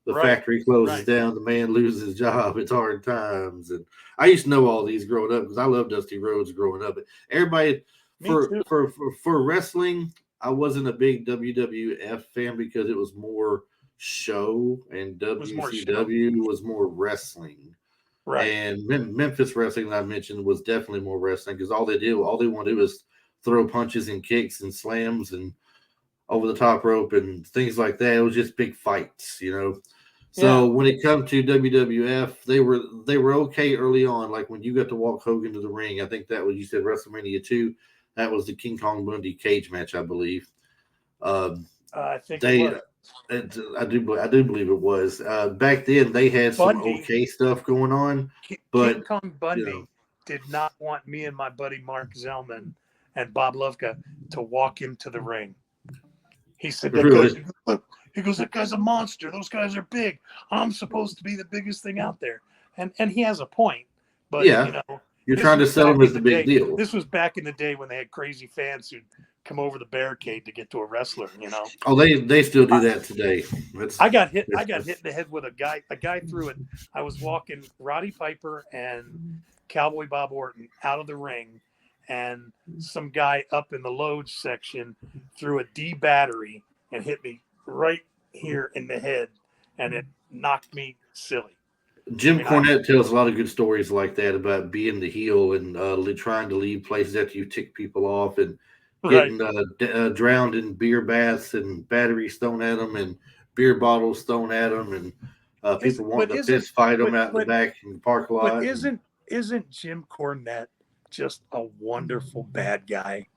the factory closes down, the man loses his job. It's hard times, and I used to know all these growing up because I loved Dusty Rhodes growing up. But everybody for wrestling, I wasn't a big WWF fan because it was more show, and WCW was more wrestling. Right. And Memphis wrestling that I mentioned was definitely more wrestling because all they want to do is throw punches and kicks and slams and over the top rope and things like that. It was just big fights, So when it comes to WWF, they were okay early on. Like when you got to walk Hogan to the ring, I think that was, you said WrestleMania 2. That was the King Kong Bundy cage match, I believe. I think it was. I do believe it was. Back then, they had some okay stuff going on, but King Kong Bundy did not want me and my buddy Mark Zellman and Bob Lovka to walk him to the ring. He said, that guy's a monster. Those guys are big. I'm supposed to be the biggest thing out there. And he has a point. But, you're trying to sell him as the big deal. This was back in the day when they had crazy fans who'd come over the barricade to get to a wrestler, Oh, they still do that today. I got hit in the head with a guy threw it. I was walking Roddy Piper and Cowboy Bob Orton out of the ring, and some guy up in the loge section threw a D battery and hit me right here in the head, and it knocked me silly. Jim Cornette tells a lot of good stories like that about being the heel and trying to leave places after you tick people off and getting drowned in beer baths and batteries thrown at them and beer bottles thrown at them and people wanting to fist fight them out in the back in the parking lot. But isn't Jim Cornette just a wonderful bad guy?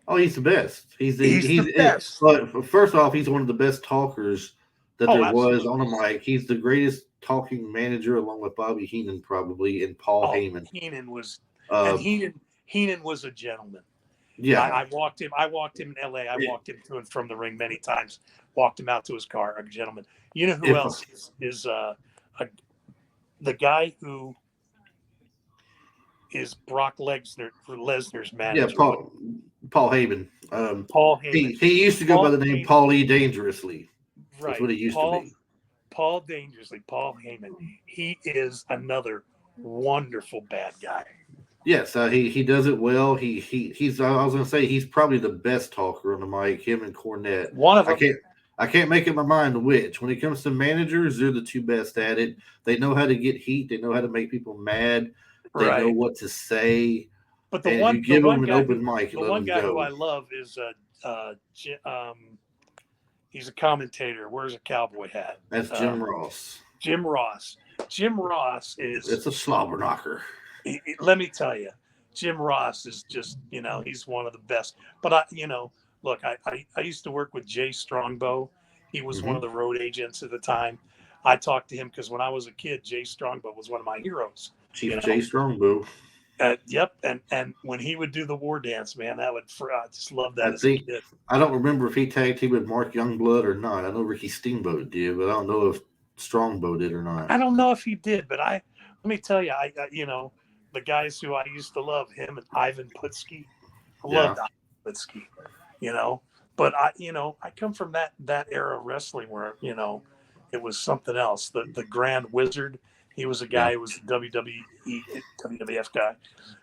Oh, he's the best. He's the best. First off, he's one of the best talkers that there was on a mic. He's the greatest talking manager along with Bobby Heenan probably and Paul Heyman. Heenan was Heenan was a gentleman. Yeah. I walked him in LA. I walked him to and from the ring many times, walked him out to his car, a gentleman. You know who else is the guy who is Brock Lesnar's manager? Yeah, Paul Heyman. Paul Heyman. He used to go by the name Paul E. Dangerously. Right. That's what he used to be. Paul Dangerously, Paul Heyman. He is another wonderful bad guy. Yes, he does it well. He's I was gonna say he's probably the best talker on the mic. Him and Cornette. One of them. I can't make up my mind which. When it comes to managers, they're the two best at it. They know how to get heat. They know how to make people mad. They know what to say. But if you give them an open mic, the one guy who I love is he's a commentator. Wears a cowboy hat. That's Jim Ross. Jim Ross. Jim Ross is. It's a slobber knocker. Let me tell you, Jim Ross is just, he's one of the best. But look, I used to work with Jay Strongbow. He was one of the road agents at the time. I talked to him because when I was a kid, Jay Strongbow was one of my heroes. Chief Jay Strongbow. Yep, and when he would do the war dance, man, I just love that. I don't remember if he tag teamed with Mark Youngblood or not. I know Ricky Steamboat did, but I don't know if Strongbow did or not. I don't know if he did, but let me tell you, the guys who I used to love, him and Ivan Putski. I loved Ivan Putski, But I come from that era of wrestling where, it was something else. The Grand Wizard, he was a guy who was a WWF guy.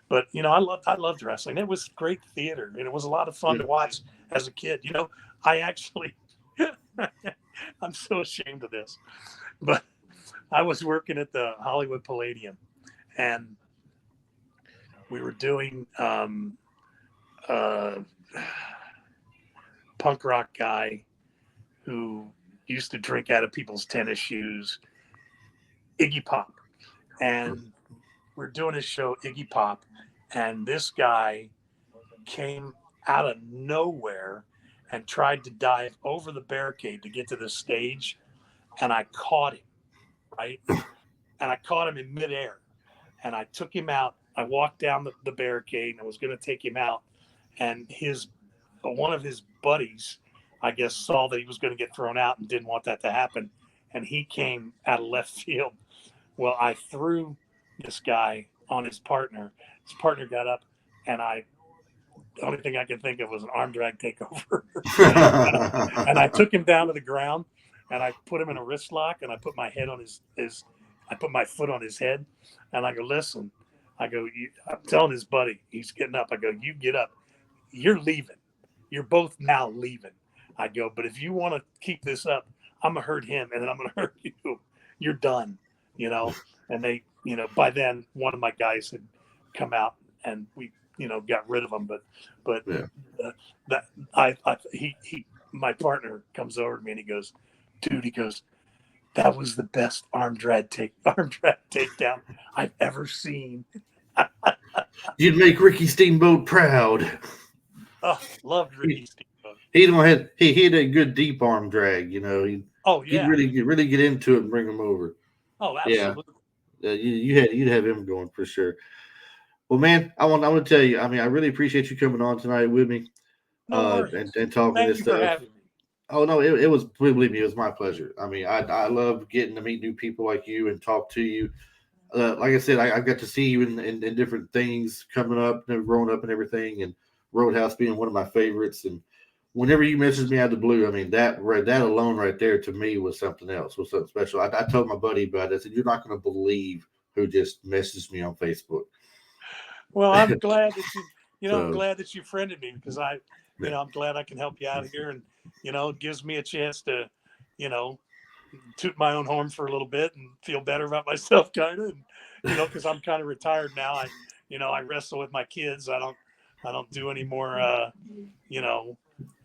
But, I loved wrestling. It was great theater, and it was a lot of fun to watch as a kid. I actually, I'm so ashamed of this, but I was working at the Hollywood Palladium, and we were doing punk rock guy who used to drink out of people's tennis shoes, Iggy Pop. And we're doing his show, Iggy Pop, and this guy came out of nowhere and tried to dive over the barricade to get to the stage, and I caught him, right? And I caught him in midair, and I took him out. I walked down the barricade, and I was going to take him out, and one of his buddies, I guess, saw that he was going to get thrown out and didn't want that to happen, and he came out of left field. Well, I threw this guy on his partner. His partner got up, and the only thing I could think of was an arm drag takeover. And I took him down to the ground, and I put him in a wrist lock, and I put my head on I put my foot on his head, and I go, listen. I go, I'm telling his buddy, he's getting up. I go, you get up. You're leaving. You're both now leaving. I go, but if you want to keep this up, I'm going to hurt him, and then I'm going to hurt you. You're done, And they, by then, one of my guys had come out, and we, got rid of him. But my partner comes over to me, and he goes, dude, that was the best arm drag takedown I've ever seen. You'd make Ricky Steamboat proud. Oh, loved Ricky Steamboat. He had a good deep arm drag, He'd really get into it and bring him over. Oh, absolutely. Yeah. You'd have him going for sure. Well, man, I want to tell you, I really appreciate you coming on tonight with me, and talking this stuff. For having me. Oh no, it was, believe me, it was my pleasure. I love getting to meet new people like you and talk to you. Like I said, I got to see you in different things coming up, growing up and everything, and Roadhouse being one of my favorites. And whenever you messaged me out of the blue, that alone right there to me was something else, was something special. I told my buddy about it. I said, you're not going to believe who just messaged me on Facebook. Well, I'm glad that I'm glad that you friended me, because I'm glad I can help you out here, and it gives me a chance to, toot my own horn for a little bit and feel better about myself, kind of, because I'm kind of retired now. I wrestle with my kids. I don't do any more, I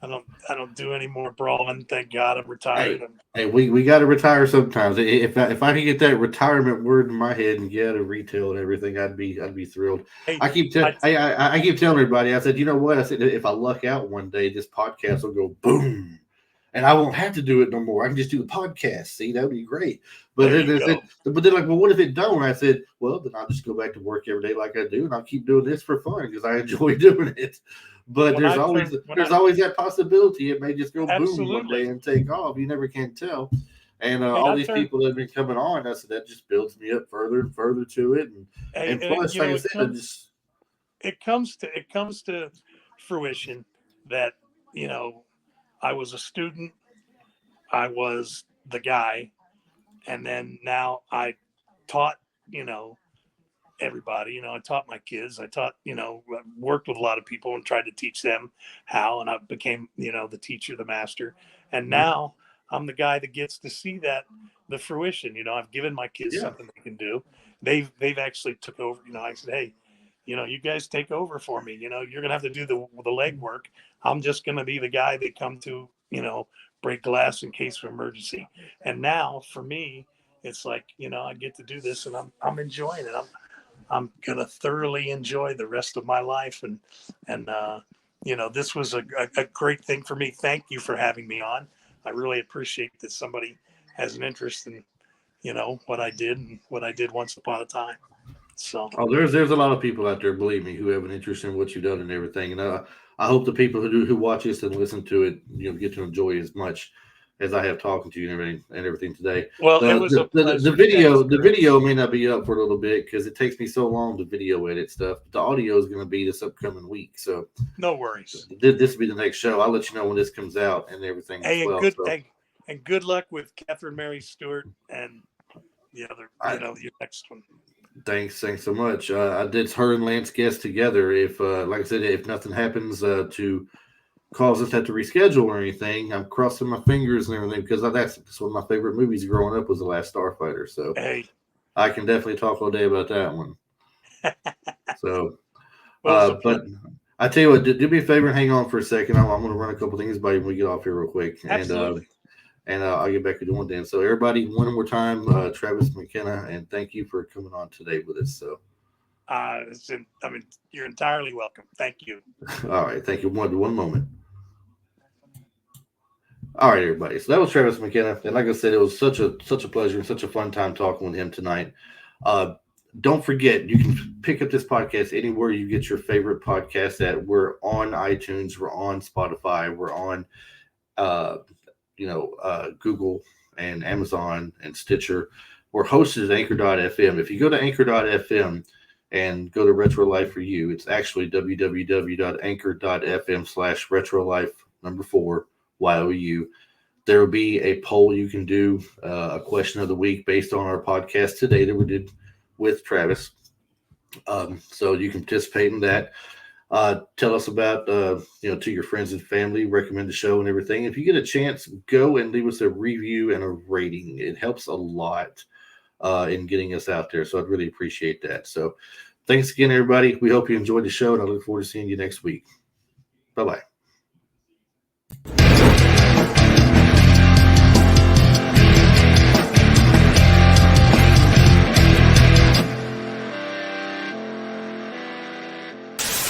don't do any more brawling. Thank God I'm retired. Hey, we got to retire sometimes. If I could get that retirement word in my head and get out of retail and everything, I'd be thrilled. Hey, I keep telling everybody. I said, you know what? I said, if I luck out one day, this podcast will go boom, and I won't have to do it no more. I can just do the podcast. See, that would be great. But There then you they go. said, but they're like, well, what if it don't? I said, well, then I'll just go back to work every day like I do, and I'll keep doing this for fun because I enjoy doing it. But When there's I always turned, when there's I always that possibility it may just go boom one absolutely, day and take off. You never can tell. And hey, all I these turned, people that have been coming on, I said that just builds me up further and further to it. hey, And and plus, you like know, I said, I just it comes to fruition that you know I was a student, I was the guy, and then now I taught, you know, everybody. You know, I taught my kids. I taught, you know, worked with a lot of people and tried to teach them how. And I became, you know, the teacher, the master. And now I'm the guy that gets to see that the fruition. You know, I've given my kids yeah. something they can do. They've actually took over. You know, I said, hey, you know, you guys take over for me. You know, you're gonna have to do the legwork. I'm just gonna be the guy they come to. You know, break glass in case of emergency. And now for me, it's like, you know, I get to do this and I'm enjoying it. I'm gonna thoroughly enjoy the rest of my life, and you know, this was a great thing for me. Thank you for having me on. I really appreciate that somebody has an interest in, you know, what I did and what I did once upon a time. So Oh, there's a lot of people out there, believe me, who have an interest in what you've done and everything. And I hope the people who watch this and listen to it, get to enjoy as much as I have talking to you and everything today. well, it The was a the pleasure. Thanks, video Chris. may not be up for a little bit because it takes me so long to video edit stuff. But the audio is going to be this upcoming week, so No worries. this will be the next show. I'll let you know when this comes out and everything as Hey, and well. good So and good luck with Catherine Mary Stewart and the other, you I know, your next one. thanks so much. I did her and Lance guest together. If like I said, if nothing happens to cause us to have to reschedule or anything. I'm crossing my fingers and everything because that's one of my favorite movies growing up was The Last Starfighter. So Hey, I can definitely talk all day about that one. So, well, it was a pleasure. but I tell you what, do me a favor and hang on for a second. I'm going to run a couple things by you when we get off here real quick, Absolutely. and I'll get back to doing then. So everybody, one more time, Travis McKenna, and thank you for coming on today with us. So, I mean, you're entirely welcome. Thank you. all right, thank you. One moment. All right, everybody. So that was Travis McKenna, and like I said, it was such a pleasure and such a fun time talking with him tonight. Uh, don't forget, you can pick up this podcast anywhere you get your favorite podcast at. We're on iTunes, we're on Spotify, we're on uh, Google and Amazon and Stitcher. We're hosted at Anchor.fm. If you go to Anchor.fm and go to Retro Life for You, it's actually www.anchor.fm/Retro Life number 4 YOU. There will be a poll you can do, a question of the week based on our podcast today that we did with Travis. So you can participate in that. Tell us about, to your friends and family, recommend the show and everything. If you get a chance, go and leave us a review and a rating. It helps a lot in getting us out there. So I'd really appreciate that. So thanks again, everybody. We hope you enjoyed the show, and I look forward to seeing you next week. Bye-bye.